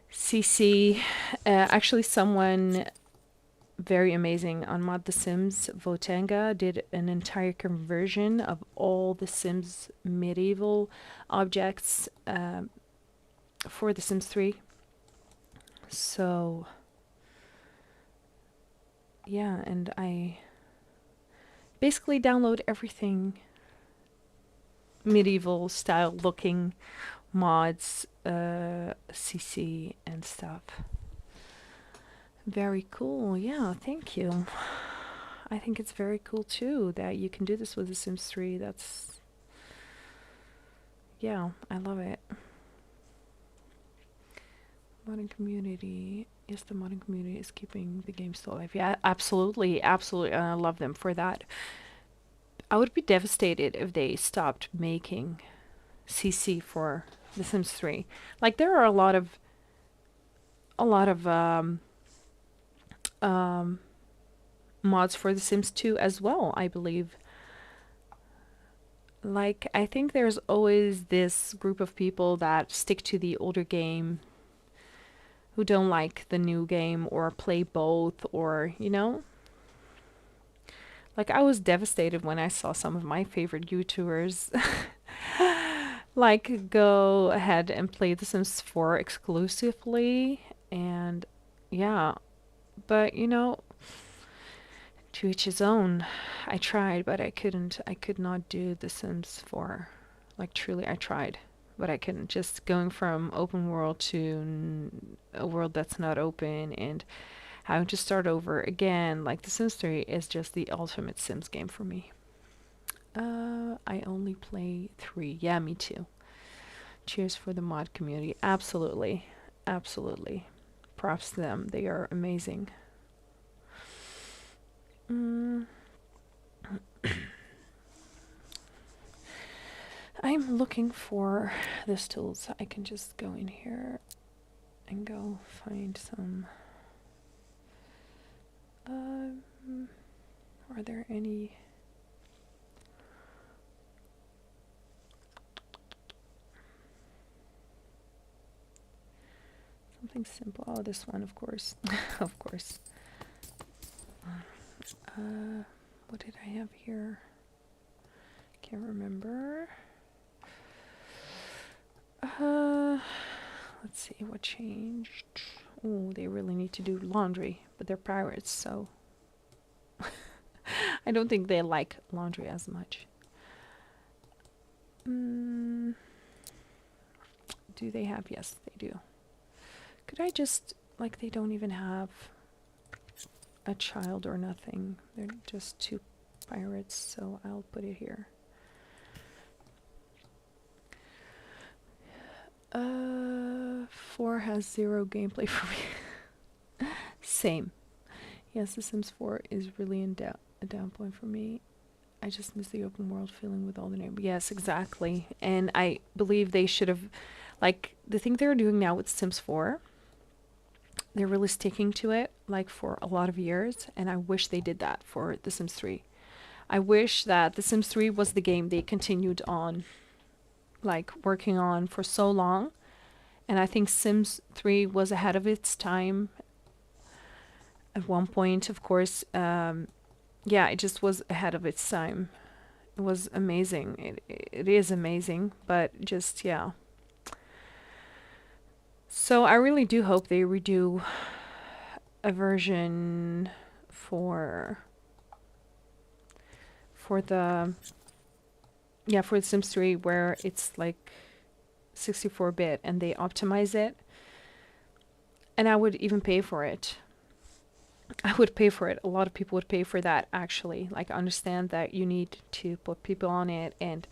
CC, actually someone very amazing on Mod The Sims, Votanga, did an entire conversion of all the Sims medieval objects for The Sims 3. So yeah, and I basically download everything medieval style looking mods, CC and stuff. Very cool. Yeah, thank you. I think it's very cool too that you can do this with The Sims 3. That's, yeah, I love it. Modding community. Yes, the modding community is keeping the game still alive. Yeah, absolutely, absolutely. I love them for that. I would be devastated if they stopped making CC for The Sims 3. Like, there are a lot of mods for The Sims 2 as well, I believe. Like, I think there's always this group of people that stick to the older game, who don't like the new game or play both, or, you know? Like, I was devastated when I saw some of my favorite YouTubers like go ahead and play The Sims 4 exclusively, and yeah, but you know, to each his own. I tried, but I couldn't. I could not do The Sims 4. Like, truly, I tried, but I couldn't. Just going from open world to a world that's not open and having to start over again, like The Sims 3 is just the ultimate Sims game for me. I only play 3. Yeah, me too. Cheers for the mod community. Absolutely. Absolutely. Props to them. They are amazing. I'm looking for this tool, so I can just go in here and go find some. Are there any? Something simple. Oh, this one, of course. Of course. What did I have here? Can't remember. Let's see what changed. Oh, they really need to do laundry, but they're pirates, so I don't think they like laundry as much. Do they have? Yes, they do. Could I just like they don't even have a child or nothing. They're just two pirates, so I'll put it here. 4 has 0 gameplay for me. Same. Yes, The Sims 4 is really a down point for me. I just miss the open world feeling with all the neighbors. Yes, exactly. And I believe they should have, like, the thing they're doing now with Sims 4, they're really sticking to it, like, for a lot of years, and I wish they did that for The Sims 3. I wish that The Sims 3 was the game they continued on, like, working on for so long, and I think Sims 3 was ahead of its time at one point, of course. Yeah, it just was ahead of its time. It was amazing. It is amazing, but just, yeah. So I really do hope they redo a version for the Sims 3 where it's like 64-bit and they optimize it. And I would even pay for it. I would pay for it. A lot of people would pay for that, actually. Like, I understand that you need to put people on it and,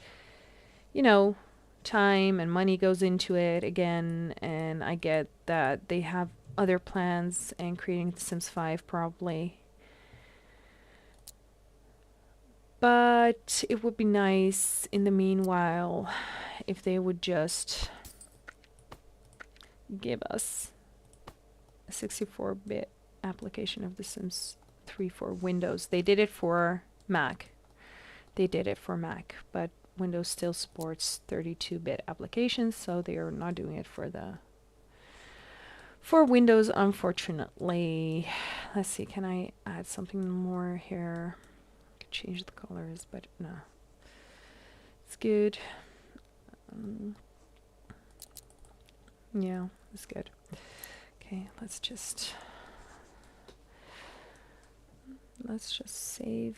you know, time and money goes into it again, and I get that they have other plans and creating The Sims 5 probably. But it would be nice in the meanwhile if they would just give us a 64-bit application of The Sims 3 for Windows. They did it for Mac. But Windows still supports 32-bit applications, so they are not doing it for Windows, unfortunately. Let's see, can I add something more here? I could change the colors, but no. It's good. Yeah, it's good. Okay, let's just save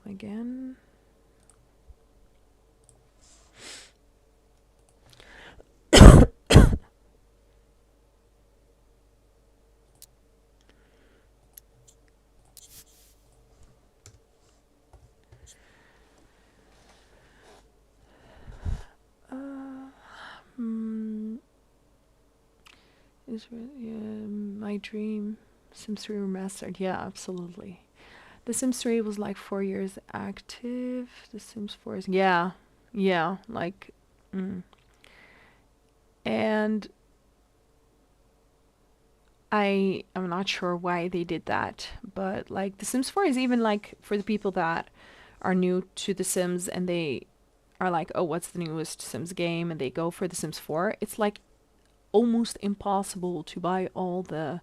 again. Is my dream Sims 3 remastered. Yeah, absolutely. The Sims 3 was like 4 years active. The Sims 4 is, yeah, like, and I'm not sure why they did that, but like The Sims 4 is even like for the people that are new to The Sims and they are like, oh, what's the newest Sims game? And they go for The Sims 4. It's like almost impossible to buy all the,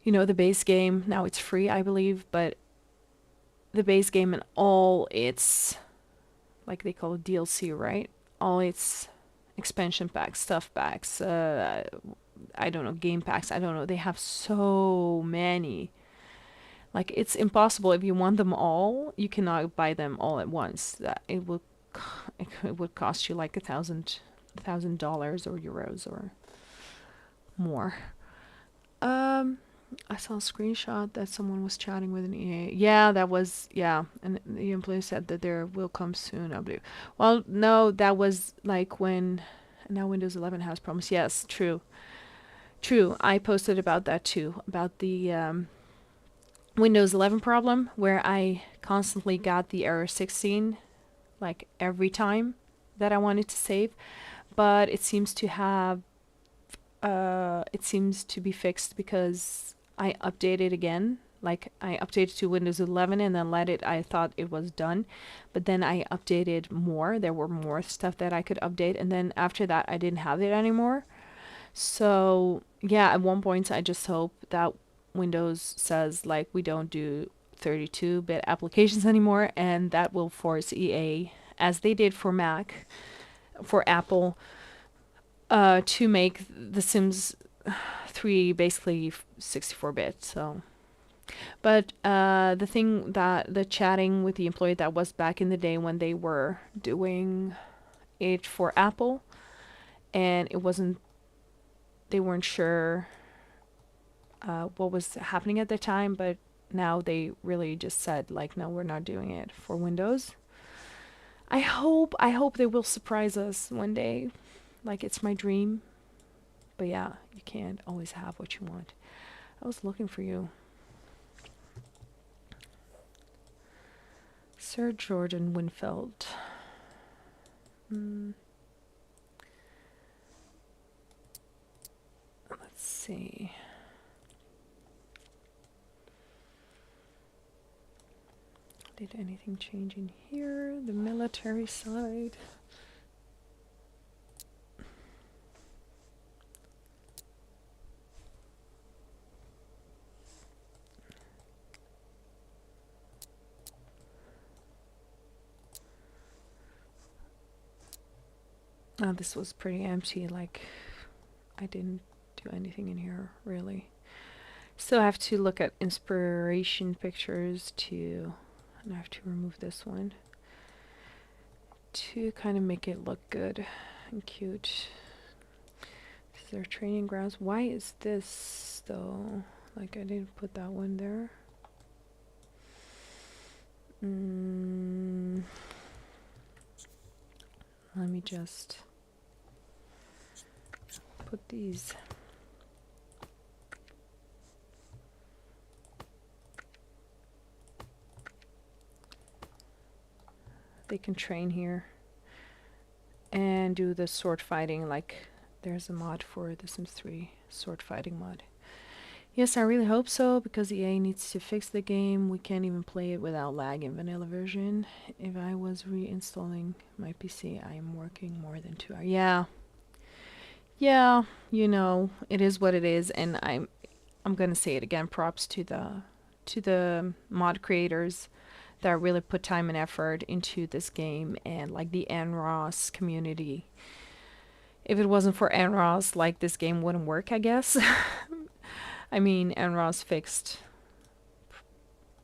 you know, the base game. Now it's free, I believe, but the base game and all its, like they call it DLC, right? All its expansion packs, stuff packs, I don't know, game packs, I don't know. They have so many. Like, it's impossible. If you want them all, you cannot buy them all at once. That it would cost you like $1,000 or euros or more. I saw a screenshot that someone was chatting with an EA. Yeah, that was, yeah. And the employee said that there will come soon, I believe. Well, no, that was like when, now Windows 11 has problems. Yes, true. True. I posted about that too, about the Windows 11 problem where I constantly got the error 16 like every time that I wanted to save, but it seems to have it seems to be fixed because I updated again. Like, I updated to Windows 11 and then I thought it was done, but then I updated more. There were more stuff that I could update, and then after that I didn't have it anymore. So yeah, at one point I just hope that Windows says like we don't do 32-bit applications anymore, and that will force EA, as they did for Mac, for Apple, to make The Sims 3 basically 64-bit. So, but the thing that the chatting with the employee, that was back in the day when they were doing it for Apple, and it wasn't they weren't sure what was happening at the time, but now they really just said like, no, we're not doing it for Windows. I hope they will surprise us one day. Like, it's my dream. But yeah, you can't always have what you want. I was looking for you. Sir Jordan Winfield. Let's see. Did anything change in here? The military side. Oh, this was pretty empty. Like, I didn't do anything in here, really. Still have to look at inspiration pictures to... And I have to remove this one to kind of make it look good and cute. This is their training grounds. Why is this though? Like, I didn't put that one there. Let me just put these. They can train here and do the sword fighting. Like, there's a mod for The Sims 3 sword fighting mod. Yes, I really hope so, because EA needs to fix the game. We can't even play it without lag in vanilla version. If I was reinstalling my PC, I am working more than 2 hours. Yeah, you know, it is what it is, and I'm gonna say it again, props to the mod creators that really put time and effort into this game, and like the NROS community. If it wasn't for NROS, like, this game wouldn't work, I guess. I mean, NROS fixed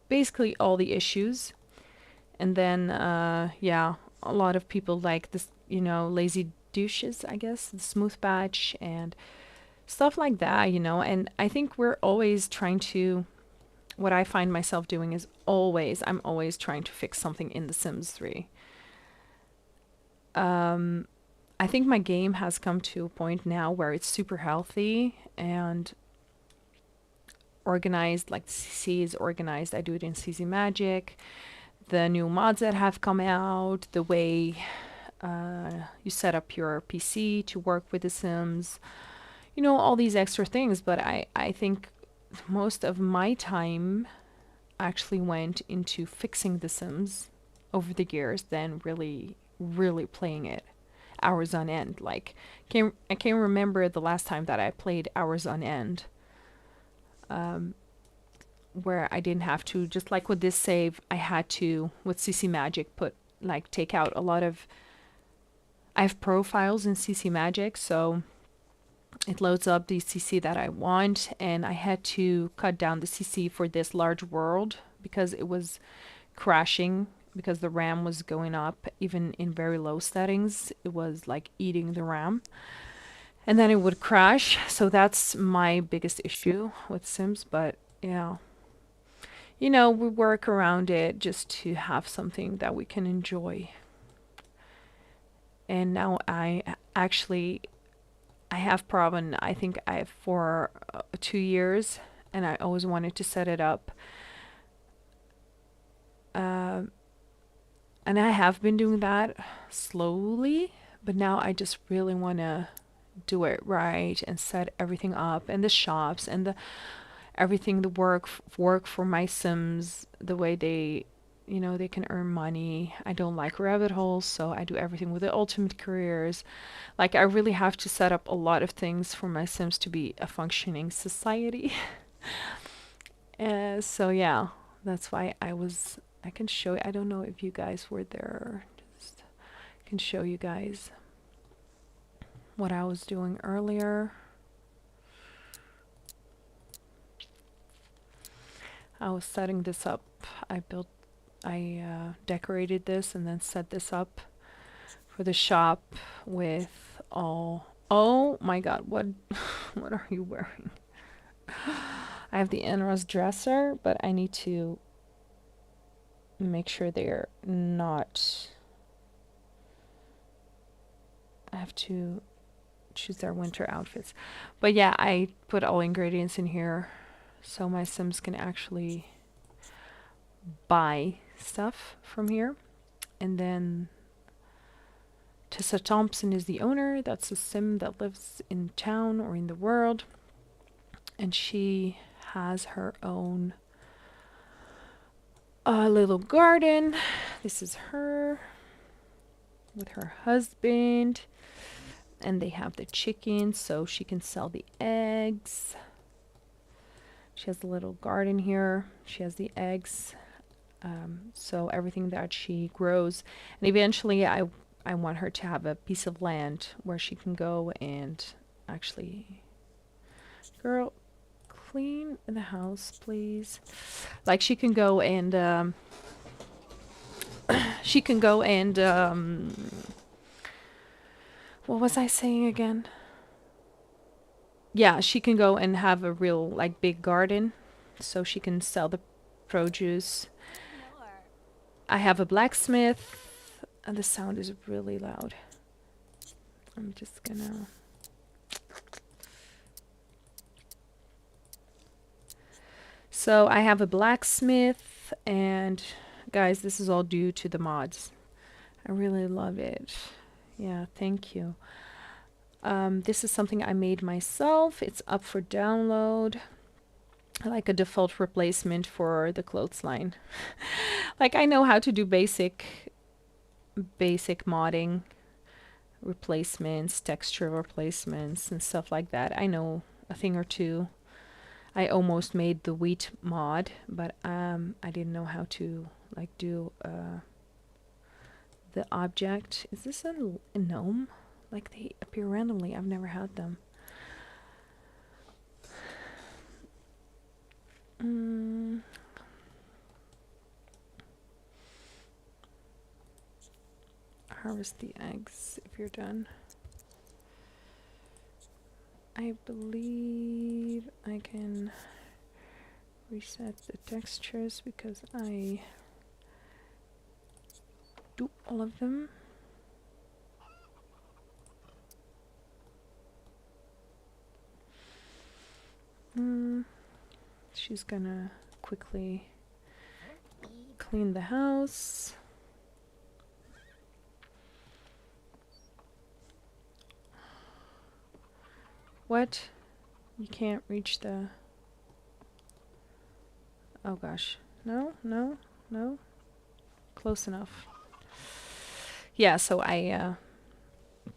basically all the issues, and then yeah, a lot of people like this, you know, lazy douches, I guess, the smooth patch and stuff like that, you know. And I think we're always trying to, what I find myself doing is I'm always trying to fix something in The Sims 3. I think my game has come to a point now where it's super healthy and organized, like the CC is organized. I do it in CC Magic. The new mods that have come out, the way you set up your PC to work with The Sims, you know, all these extra things. But I think most of my time actually went into fixing The Sims over the years than really playing it hours on end. Like, I can't remember the last time that I played hours on end, where I didn't have to, just like with this save, I had to, with CC Magic, take out a lot of, I have profiles in CC Magic, so it loads up the CC that I want, and I had to cut down the CC for this large world because it was crashing, because the RAM was going up. Even in very low settings, it was like eating the RAM, and then it would crash. So that's my biggest issue with Sims. But yeah, you know, we work around it just to have something that we can enjoy. And now I have Praaven, I think I have for 2 years, and I always wanted to set it up. And I have been doing that slowly, but now I just really want to do it right and set everything up, and the shops and everything, the work for my Sims, the way they, you know, they can earn money. I don't like rabbit holes, so I do everything with the ultimate careers. Like, I really have to set up a lot of things for my Sims to be a functioning society. So yeah, that's why I can show, I don't know if you guys were there, just can show you guys what I was doing earlier. I was setting this up. I decorated this and then set this up for the shop with all, oh my god, what What are you wearing? I have the Enros dresser, but I need to make sure they're not... I have to choose their winter outfits. But yeah, I put all ingredients in here so my Sims can actually buy stuff from here. And then Tessa Thompson is the owner. That's a Sim that lives in town or in the world. And she has her own little garden. This is her with her husband. And they have the chickens so she can sell the eggs. She has a little garden here. She has the eggs. So everything that she grows. And eventually I want her to have a piece of land where she can go and actually... Girl, clean the house, please. Like she can go and... she can go and... what was I saying again? Yeah, she can go and have a real, like, big garden. So she can sell the produce. I have a blacksmith. And the sound is really loud. I'm just gonna... So I have a blacksmith. And guys, this is all due to the mods. I really love it. Yeah, thank you. This is something I made myself. It's up for download. Like a default replacement for the clothesline. Like I know how to do basic modding, replacements, texture replacements and stuff like that. I know a thing or two. I almost made the wheat mod, but I didn't know how to like do the object. Is this a gnome? Like they appear randomly. I've never had them. Harvest the eggs if you're done. I believe I can reset the textures because I do all of them. She's gonna quickly clean the house. What? You can't reach the... Oh gosh. No, no, no. Close enough. Yeah, so I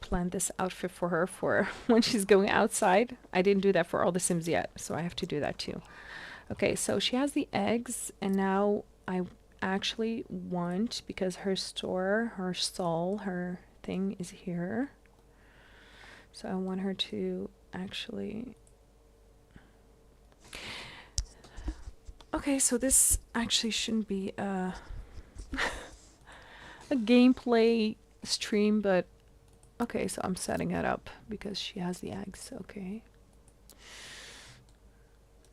planned this outfit for her for when she's going outside. I didn't do that for all the Sims yet, so I have to do that too. Okay, so she has the eggs, and now I actually want, because her store, her stall, her thing is here. So I want her to actually... Okay, so this actually shouldn't be a gameplay stream, but okay, so I'm setting it up because she has the eggs. Okay.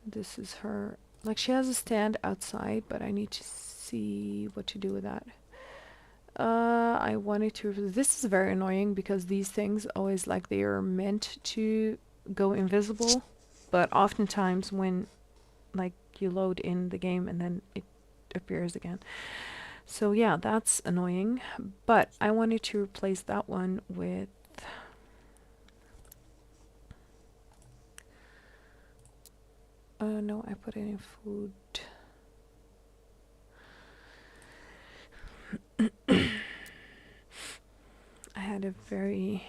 This is her, like she has a stand outside, but I need to see what to do with that. I wanted to, this is very annoying because these things always like they are meant to go invisible, but oftentimes when like you load in the game and then it appears again. So yeah, that's annoying, but I wanted to replace that one with no, I put it in food. I had a very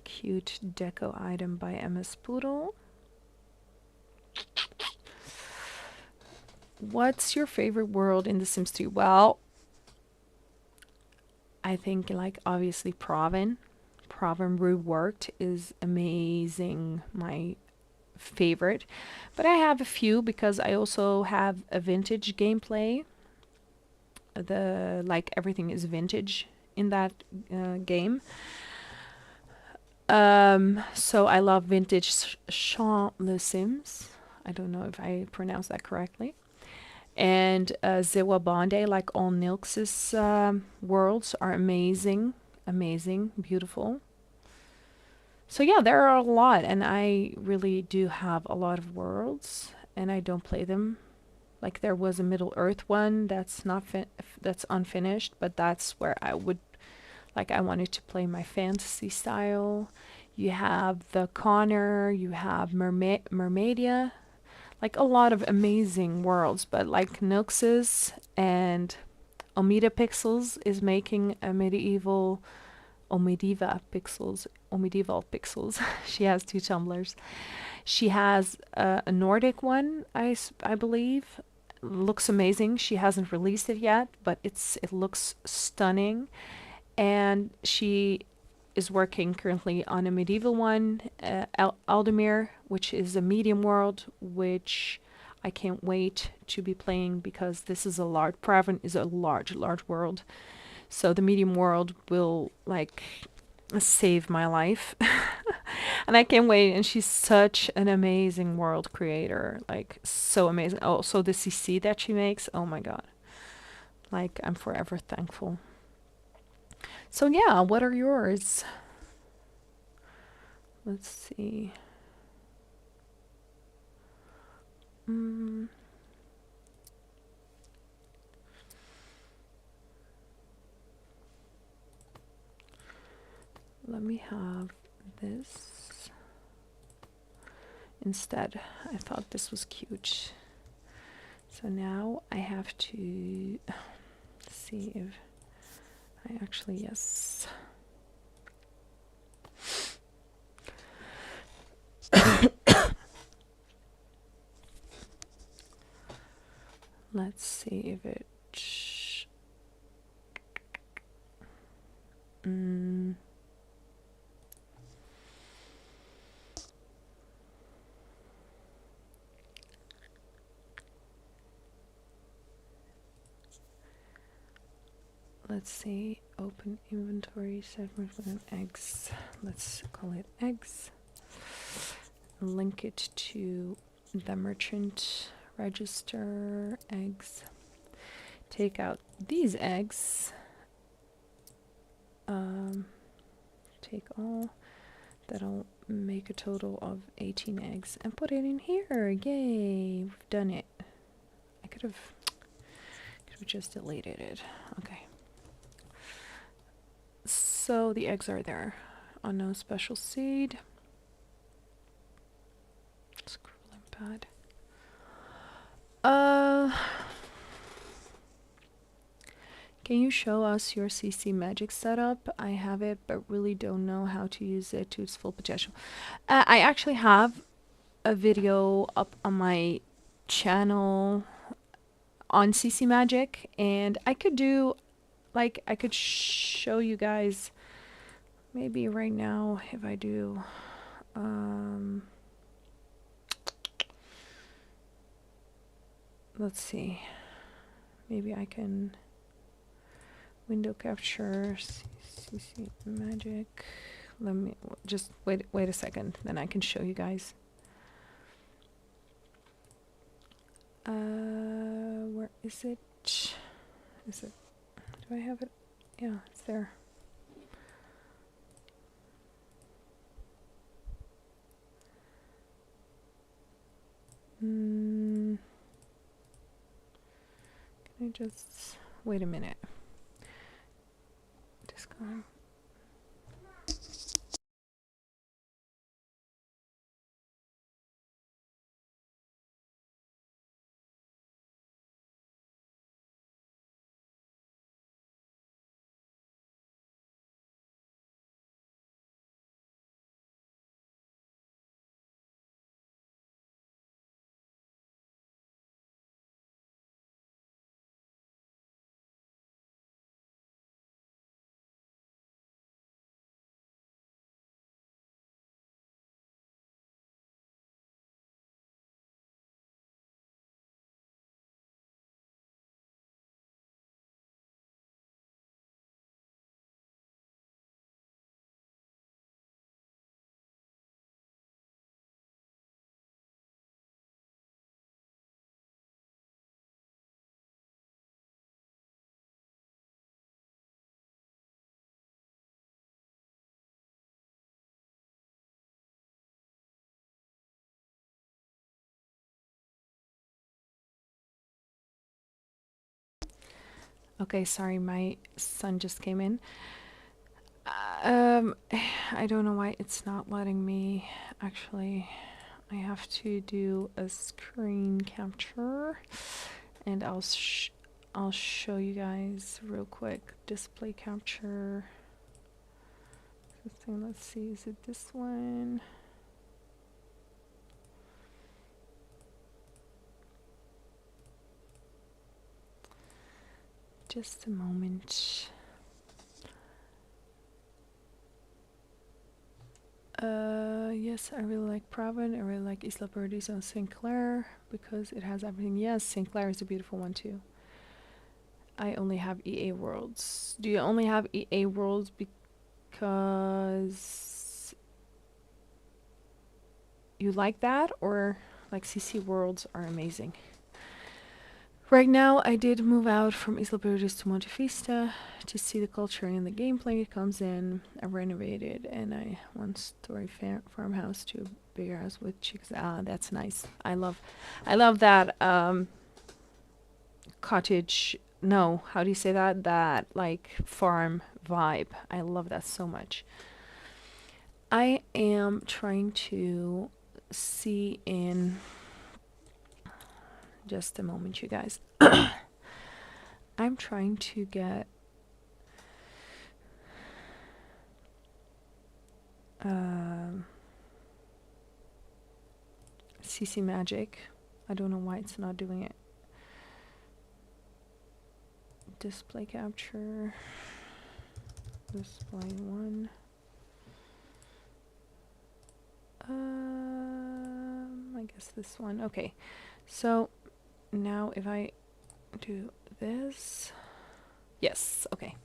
cute deco item by MS Poodle. What's your favorite world in The Sims 3? Well, I think like obviously Praaven. Praaven reworked is amazing, my favorite. But I have a few because I also have a vintage gameplay. Like everything is vintage in that game. So I love vintage Champ Le Sims. I don't know if I pronounced that correctly. And Zewa Bande, like all Nilx's worlds, are amazing, amazing, beautiful. So yeah, there are a lot, and I really do have a lot of worlds, and I don't play them. Like there was a Middle Earth one that's not that's unfinished, but that's where I would like I wanted to play my fantasy style. You have the Connor, you have Mermaidia, like a lot of amazing worlds, but like Nux's and ModestPixels is making a medieval medieval pixels. She has two tumblers. She has a Nordic one, I believe. Looks amazing. She hasn't released it yet, but it looks stunning. And she is working currently on a medieval one, Aldemir, which is a medium world, which I can't wait to be playing because this is a large, Praaven is a large world. So the medium world will like save my life. And I can't wait. And she's such an amazing world creator, like so amazing. Oh, so the CC that she makes, oh my God. Like I'm forever thankful. So yeah, what are yours? Let's see. Let me have this instead. I thought this was cute. So now I have to see if I actually, yes. Let's see if it. Let's see, open inventory segment with an eggs. Let's call it eggs. Link it to the merchant register eggs. Take out these eggs. Take all. That'll make a total of 18 eggs and put it in here. Yay, we've done it. I could have just deleted it. Okay. So the eggs are there. Unknown special seed. Scrolling pad. Can you show us your CC Magic setup? I have it, but really don't know how to use it to its full potential. I actually have a video up on my channel on CC Magic, and I could do, like, I could show you guys maybe right now if I do, let's see, maybe I can window capture CC Magic. Let me just wait a second, then I can show you guys. Where is it? Is it? Do I have it? Yeah, it's there. Can I just wait a minute? Discard. Okay, sorry, my son just came in. I don't know why it's not letting me. Actually, I have to do a screen capture, and I'll show you guys real quick. Display capture. This thing, let's see, is it this one? Just a moment. Yes, I really like Praaven. I really like Isla Birdies on Sinclair because it has everything. Yes, Sinclair is a beautiful one too. I only have EA Worlds. Do you only have EA Worlds because you like that, or like CC Worlds are amazing? Right now, I did move out from Isla Birdies to Monte Vista to see the culture and the gameplay it comes in. I renovated, and I one-story farmhouse to a bigger house with chickens. Ah, that's nice. I love that cottage. No, how do you say that? That like farm vibe. I love that so much. I am trying to see in. Just a moment, you guys. I'm trying to get CC Magic. I don't know why it's not doing it. Display capture. Display one. I guess this one. Okay, so now if I do this, yes, okay.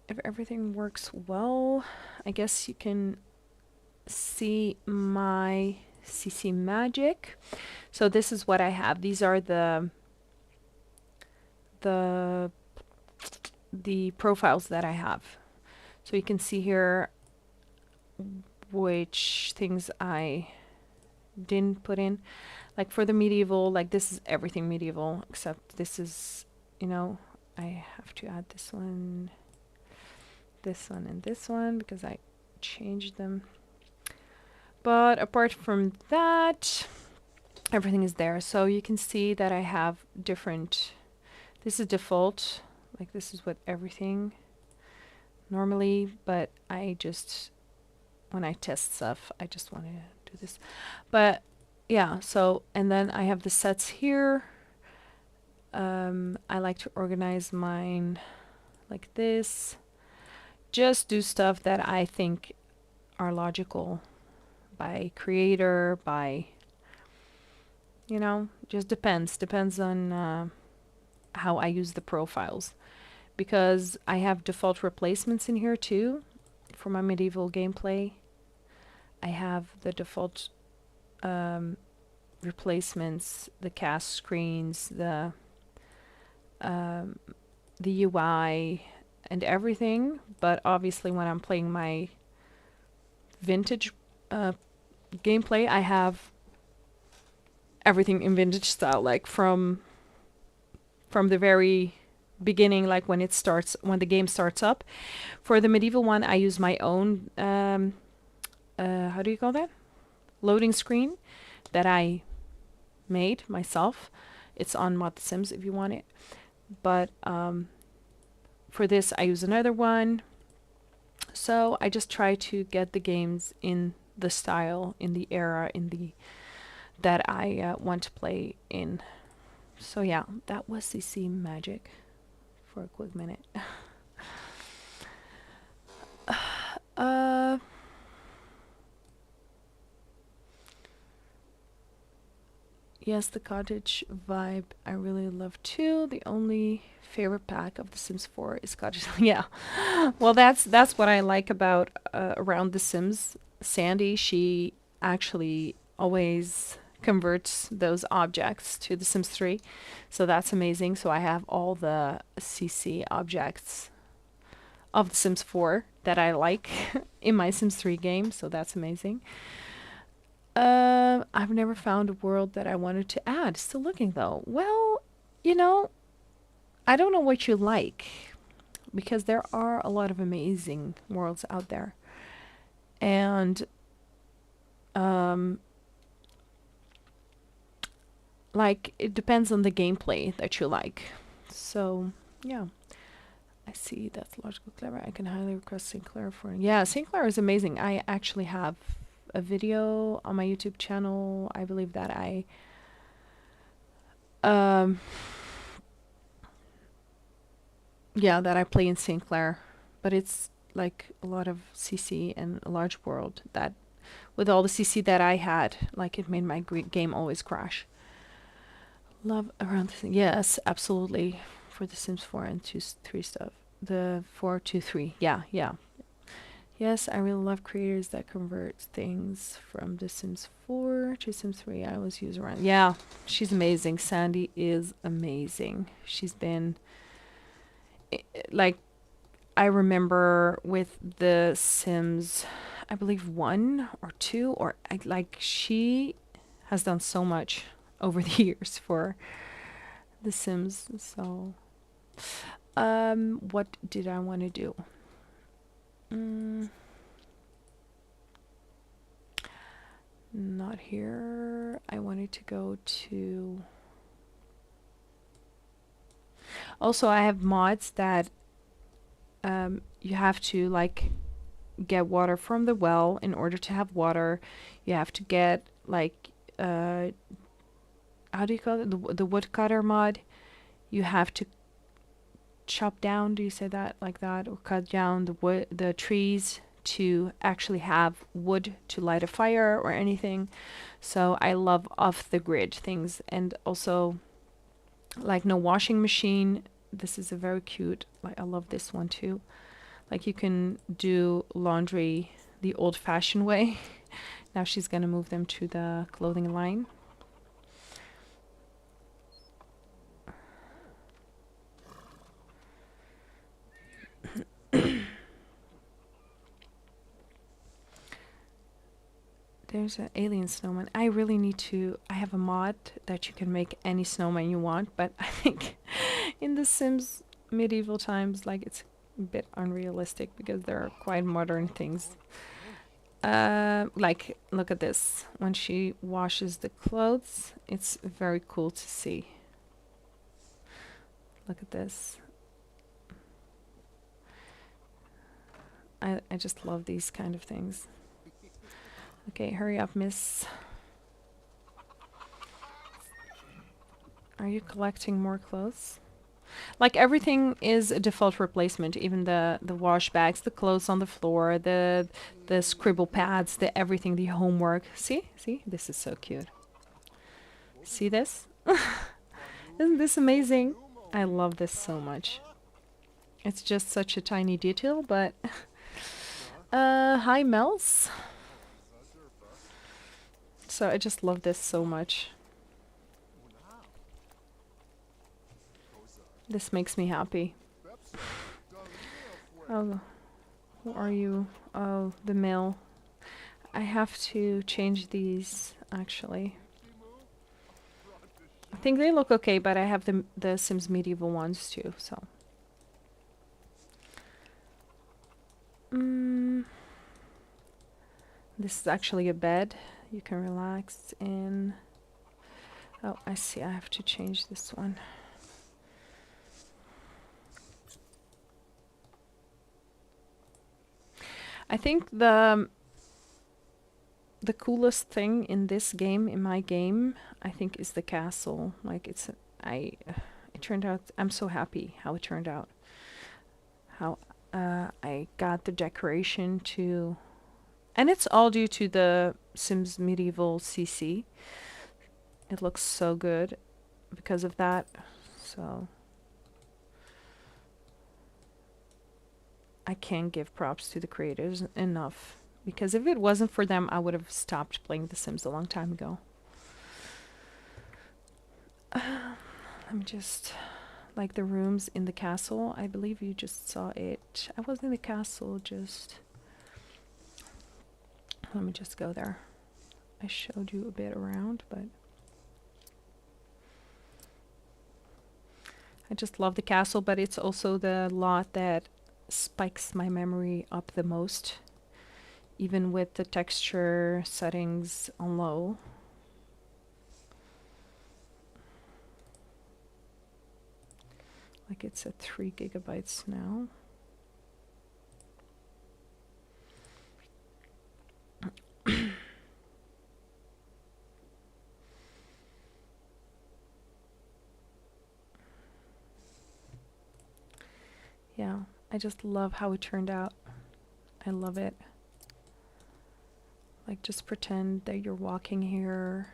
If everything works well, I guess you can see my CC Magic. So this is what I have. These are the profiles that I have. So you can see here which things I didn't put in. Like for the medieval, like this is everything medieval, except this is, you know, I have to add this one, and this one because I changed them. But apart from that, everything is there. So you can see that I have different, this is default, like this is what everything normally, but I just, when I test stuff, I just want to do this. But yeah, so, and then I have the sets here. I like to organize mine like this. Just do stuff that I think are logical by creator, by, you know, just depends on how I use the profiles. Because I have default replacements in here too for my medieval gameplay. I have the default replacements, the cast screens, the UI and everything, but obviously when I'm playing my vintage gameplay, I have everything in vintage style, like from the very beginning, like when it starts, when the game starts up. For the medieval one, I use my own how do you call that? Loading screen that I made myself. It's on ModSimmer if you want it. But for this, I use another one. So I just try to get the games in the style, in the era, in the that I want to play in. So yeah, that was CC Magic for a quick minute. Yes, the cottage vibe I really love too. The only favorite pack of The Sims 4 is cottage. Yeah, well that's what I like about around The Sims. Sandy, she actually always converts those objects to The Sims 3, so that's amazing. So I have all the CC objects of The Sims 4 that I like in my Sims 3 game, so that's amazing. I've never found a world that I wanted to add. Still looking though. Well, you know, I don't know what you like because there are a lot of amazing worlds out there. And um like it depends on the gameplay that you like. So, yeah. I see that's logical clever. I can highly request Sinclair for. Yeah, Sinclair is amazing. I actually have a video on my YouTube channel. I believe that um yeah, that I play in Sinclair, but it's like a lot of CC and a large world that with all the CC that I had, like it made my game always crash. Love around the yes, absolutely for the Sims 4 and 2 3 stuff. The 4 2 3. Yeah, yeah. Yes, I really love creators that convert things from The Sims 4 to Sims 3. I always use around. Yeah, she's amazing. Sandy is amazing. She's been like I remember with the Sims, I believe 1 or 2 or like she has done so much over the years for the Sims. So, what did I want to do? Not here. I wanted to go to. Also, I have mods that you have to like get water from the well. In order to have water, you have to get like how do you call it? The woodcutter mod. You have to chop down. Do you say that like that, or cut down the trees to actually have wood to light a fire or anything. So I love off the grid things, and also like no washing machine. This is a very cute, like I love this one too. Like you can do laundry the old fashioned way. Now she's gonna move them to the clothing line. There's an alien snowman. I really need to. I have a mod that you can make any snowman you want, but I think in The Sims medieval times, like it's a bit unrealistic because there are quite modern things. Like look at this. When she washes the clothes, it's very cool to see. Look at this. I just love these kind of things. Okay, hurry up, miss. Are you collecting more clothes? Like everything is a default replacement, even the wash bags, the clothes on the floor, the scribble pads, the everything, the homework. See? This is so cute. See this? Isn't this amazing? I love this so much. It's just such a tiny detail, but hi Mels. So I just love this so much. This makes me happy. Oh, who are you? Oh, the mail. I have to change these, actually. I think they look okay, but I have the Sims Medieval ones too, so. This is actually a bed. You can relax in. Oh, I see. I have to change this one. I think the coolest thing in this game, in my game, I think is the castle. Like it turned out. I'm so happy how it turned out. How I got the decoration to. And it's all due to the Sims Medieval CC. It looks so good because of that. So I can't give props to the creators enough. Because if it wasn't for them, I would have stopped playing The Sims a long time ago. Let me just... Like the rooms in the castle. I believe you just saw it. I was in the castle just... Let me just go there. I showed you a bit around, but I just love the castle, but it's also the lot that spikes my memory up the most, even with the texture settings on low. Like it's at 3 gigabytes now. Yeah, I just love how it turned out. I love it. Like, just pretend that you're walking here.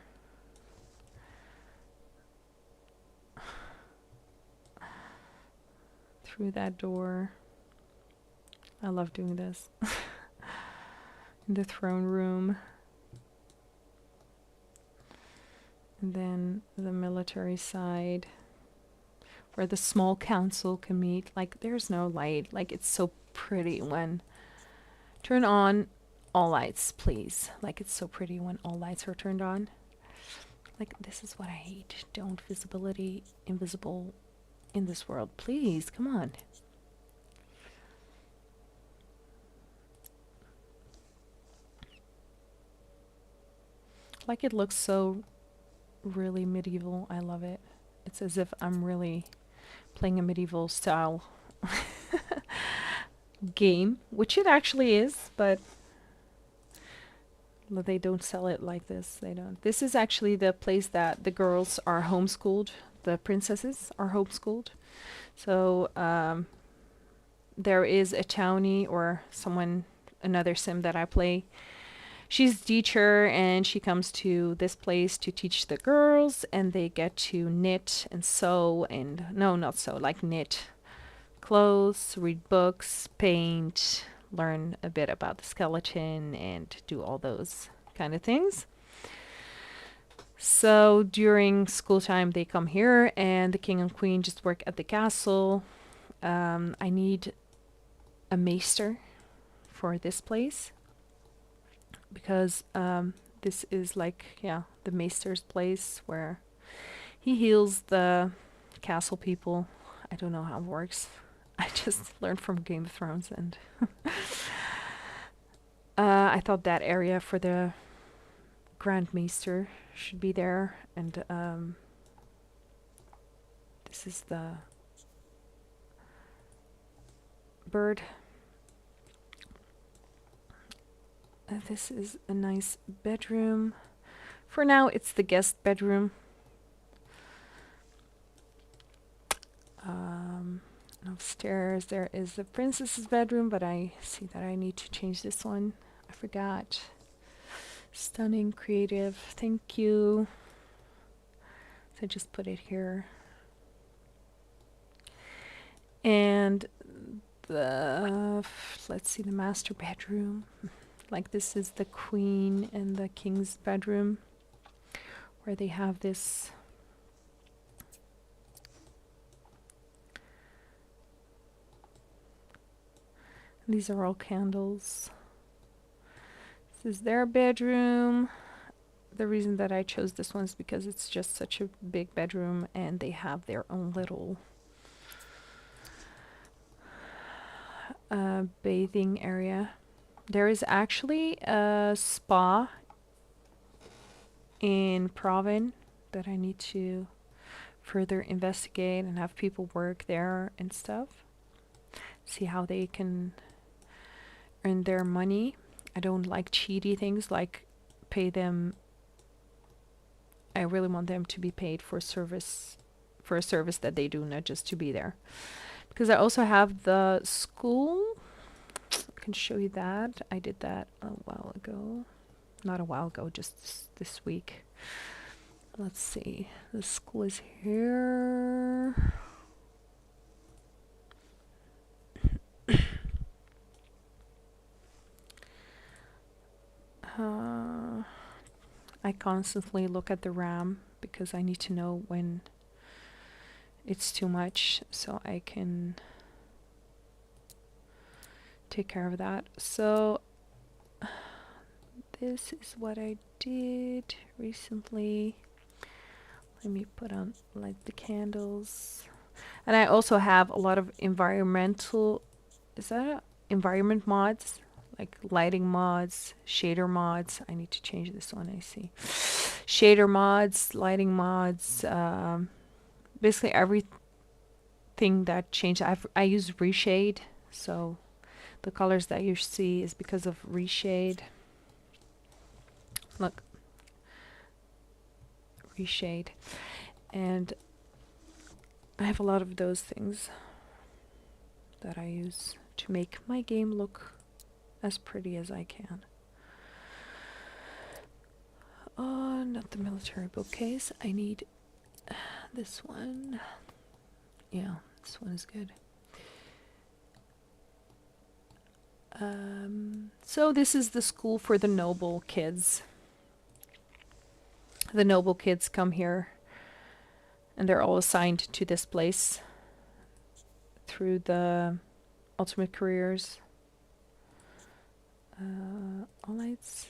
Through that door. I love doing this. In the throne room. And then the military side, where the small council can meet. Like, there's no light. Like, it's so pretty when... Turn on all lights, please. Like, it's so pretty when all lights are turned on. Like, this is what I hate. Don't visibility invisible in this world. Please, come on. Like, it looks so really medieval. I love it. It's as if I'm really playing a medieval style game, which it actually is, but they don't sell it like this. They don't. This is actually the place that the girls are homeschooled. The princesses are homeschooled. So there is a townie or someone, another sim that I play. She's a teacher and she comes to this place to teach the girls, and they get to knit and sew and, no, not sew, like knit clothes, read books, paint, learn a bit about the skeleton, and do all those kind of things. So during school time, they come here, and the king and queen just work at the castle. I need a maester for this place, because this is like, yeah, the maester's place where he heals the castle people. I don't know how it works. I just learned from Game of Thrones, and I thought that area for the Grand Maester should be there, and this is the bird. This is a nice bedroom. For now, it's the guest bedroom. Upstairs, there is the princess's bedroom, but I see that I need to change this one. I forgot. Stunning, creative. Thank you. So just put it here. And the, let's see, the master bedroom. Like, this is the queen and the king's bedroom, where they have this these are all candles. This is their bedroom. The reason that I chose this one is because it's just such a big bedroom, and they have their own little bathing area. There is actually a spa in Praaven that I need to further investigate and have people work there and stuff. See how they can earn their money. I don't like cheaty things like pay them. I really want them to be paid for service, for a service that they do, not just to be there. Because I also have the school. I can show you that. I did that a while ago. Not a while ago, just this week. Let's see. The school is here. I constantly look at the RAM because I need to know when it's too much, so I can take care of that. So this is what I did recently. Let me put on like the candles. And I also have a lot of environmental, is that environment mods? Like lighting mods, shader mods. I need to change this one, I see. Shader mods, lighting mods, basically everything that changed. I use reshade, so the colors that you see is because of reshade. Look, reshade. And I have a lot of those things that I use to make my game look as pretty as I can. Oh, not the military bookcase. I need this one. Yeah, this one is good. So this is the school for the noble kids. The noble kids come here and they're all assigned to this place through the Ultimate Careers. All lights.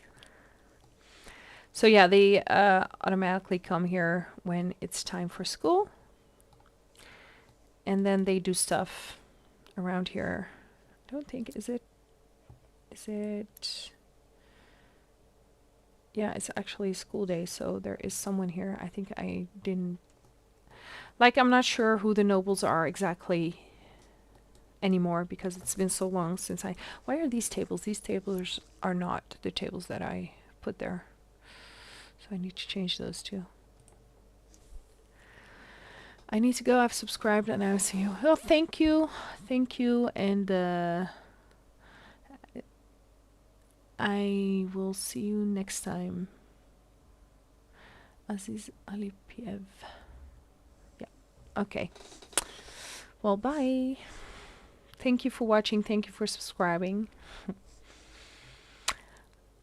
So yeah, they automatically come here when it's time for school. And then they do stuff around here. I don't think, is it? Yeah, it's actually school day, so there is someone here. I think I didn't, like, I'm not sure who the nobles are exactly anymore because it's been so long since why are these tables? These tables are not the tables that I put there. So I need to change those too. I need to go. I've subscribed and I'll see you. Well, thank you. Thank you. And I will see you next time. Aziz Alipiev. Yeah. Okay. Well, bye. Thank you for watching. Thank you for subscribing.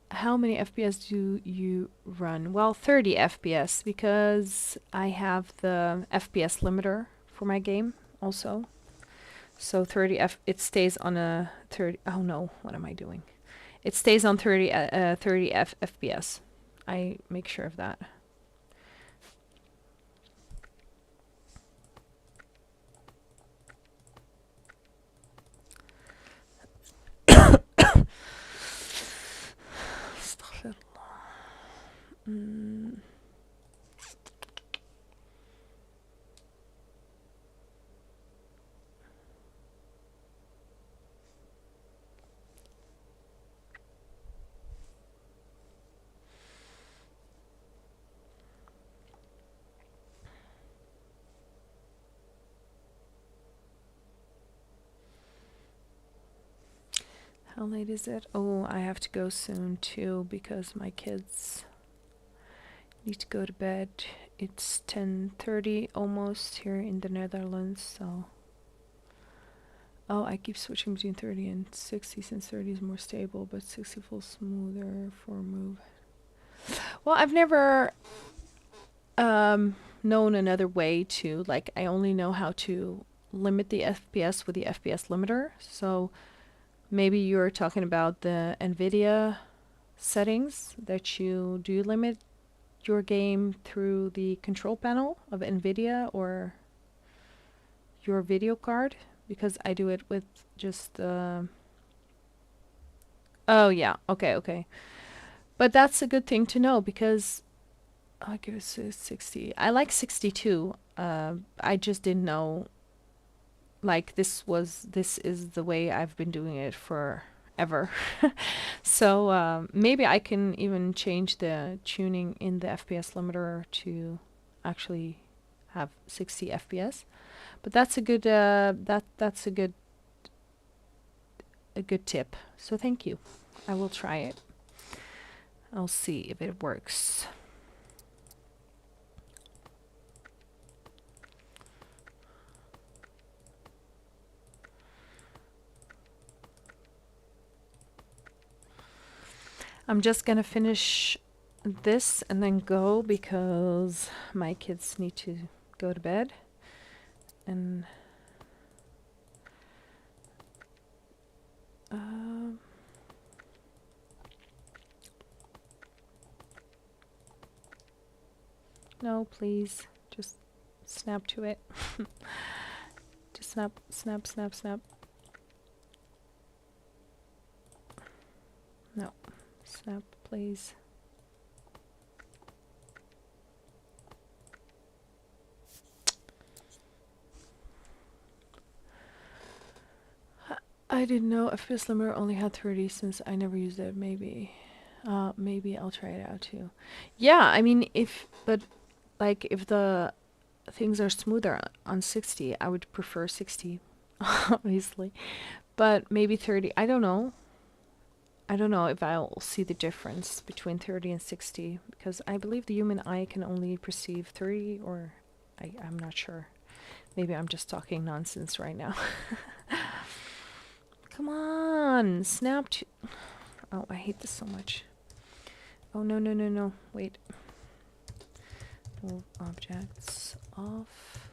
How many FPS do you run? Well, 30 FPS because I have the FPS limiter for my game also. So 30 it stays on a 30. Oh no, what am I doing? It stays on 30 FPS. I make sure of that. How late is it? Oh, I have to go soon too because my kids need to go to bed. It's 10:30 almost here in the Netherlands, so. Oh, I keep switching between 30 and 60 since 30 is more stable, but 60 feels smoother for a move. Well, I've never known another way to, like, I only know how to limit the FPS with the FPS limiter, so maybe you're talking about the NVIDIA settings that you do limit your game through the control panel of NVIDIA or your video card, because I do it with just oh yeah, okay. But that's a good thing to know because I'll give it 60. I like 62. I just didn't know, like, this is the way I've been doing it forever. So maybe I can even change the tuning in the FPS limiter to actually have 60 FPS. But that's a good that's a good tip. So thank you. I will try it. I'll see if it works. I'm just gonna finish this and then go because my kids need to go to bed. And No, please. Just snap to it. Just snap, snap, snap, snap. No. Snap, please. I didn't know FSLimmer only had 30 since I never used it. Maybe I'll try it out too. Yeah, I mean, but like if the things are smoother on 60, I would prefer 60, obviously. But maybe 30. I don't know. I don't know if I'll see the difference between 30 and 60 because I believe the human eye can only perceive 30, or I'm not sure. Maybe I'm just talking nonsense right now. Come on, snap to... Oh, I hate this so much. Oh, no, no, no, no. Wait. Move objects off.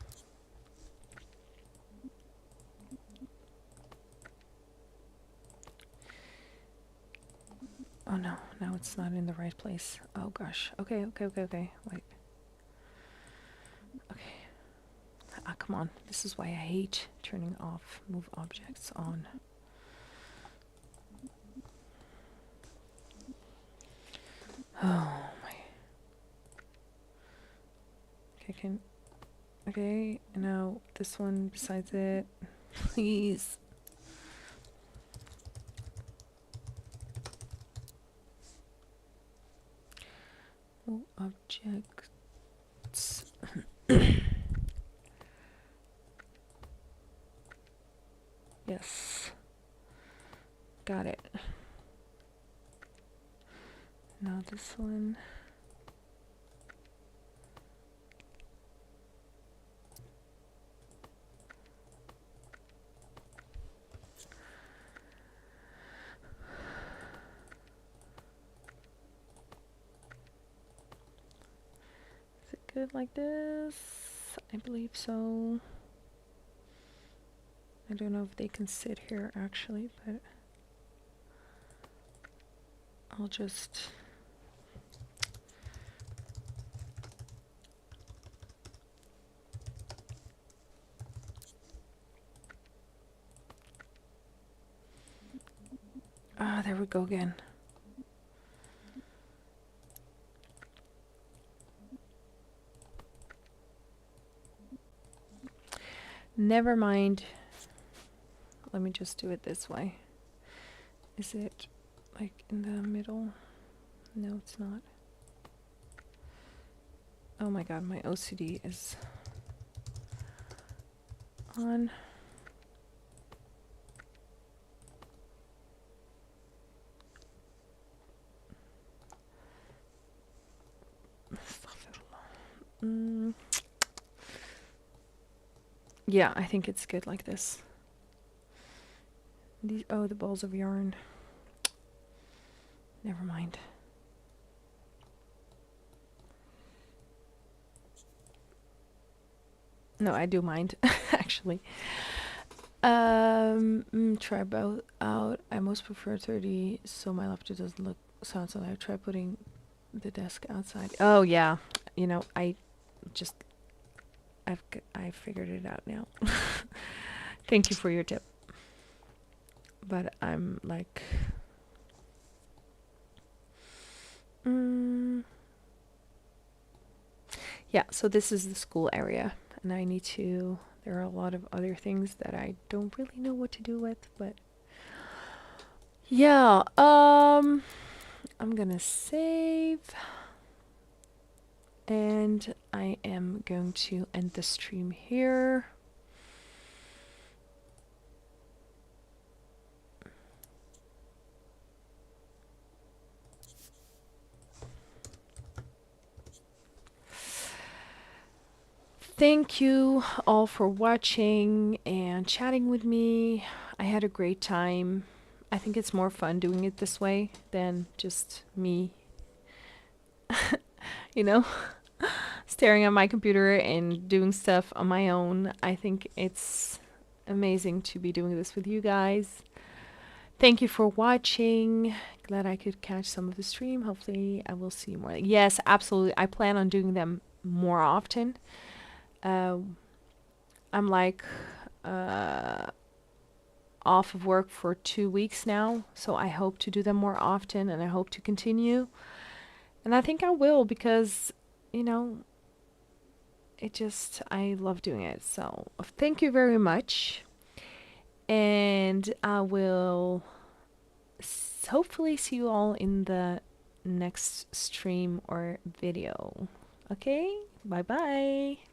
Oh, no. Now it's not in the right place. Oh, gosh. Okay, okay, okay, okay. Wait. Okay. Ah, come on. This is why I hate turning off move objects on. Oh my. Okay, okay, now this one besides it. Please. Move objects. Yes. Got it. Now this one. Is it good like this? I believe so. I don't know if they can sit here actually, but I'll just... Ah, there we go again. Never mind. Let me just do it this way. Is it like in the middle? No, it's not. Oh my god, my OCD is on. Yeah, I think it's good like this. These, oh, the balls of yarn. Never mind. No, I do mind, actually. Try both out. I most prefer 30, so my laptop doesn't look sound so loud. Try putting the desk outside. Oh, yeah. You know, I figured it out now. Thank you for your tip. But I'm like... Yeah, so this is the school area. And I need to... There are a lot of other things that I don't really know what to do with, but... Yeah, I'm gonna save... And I am going to end the stream here. Thank you all for watching and chatting with me. I had a great time. I think it's more fun doing it this way than just me, you know, staring at my computer and doing stuff on my own. I think it's amazing to be doing this with you guys. Thank you for watching. Glad I could catch some of the stream. Hopefully I will see you more. Yes, absolutely. I plan on doing them more often. I'm like off of work for 2 weeks now, so I hope to do them more often, and I hope to continue. And I think I will, because, you know, I love doing it. So thank you very much. And I will hopefully see you all in the next stream or video. Okay, bye bye.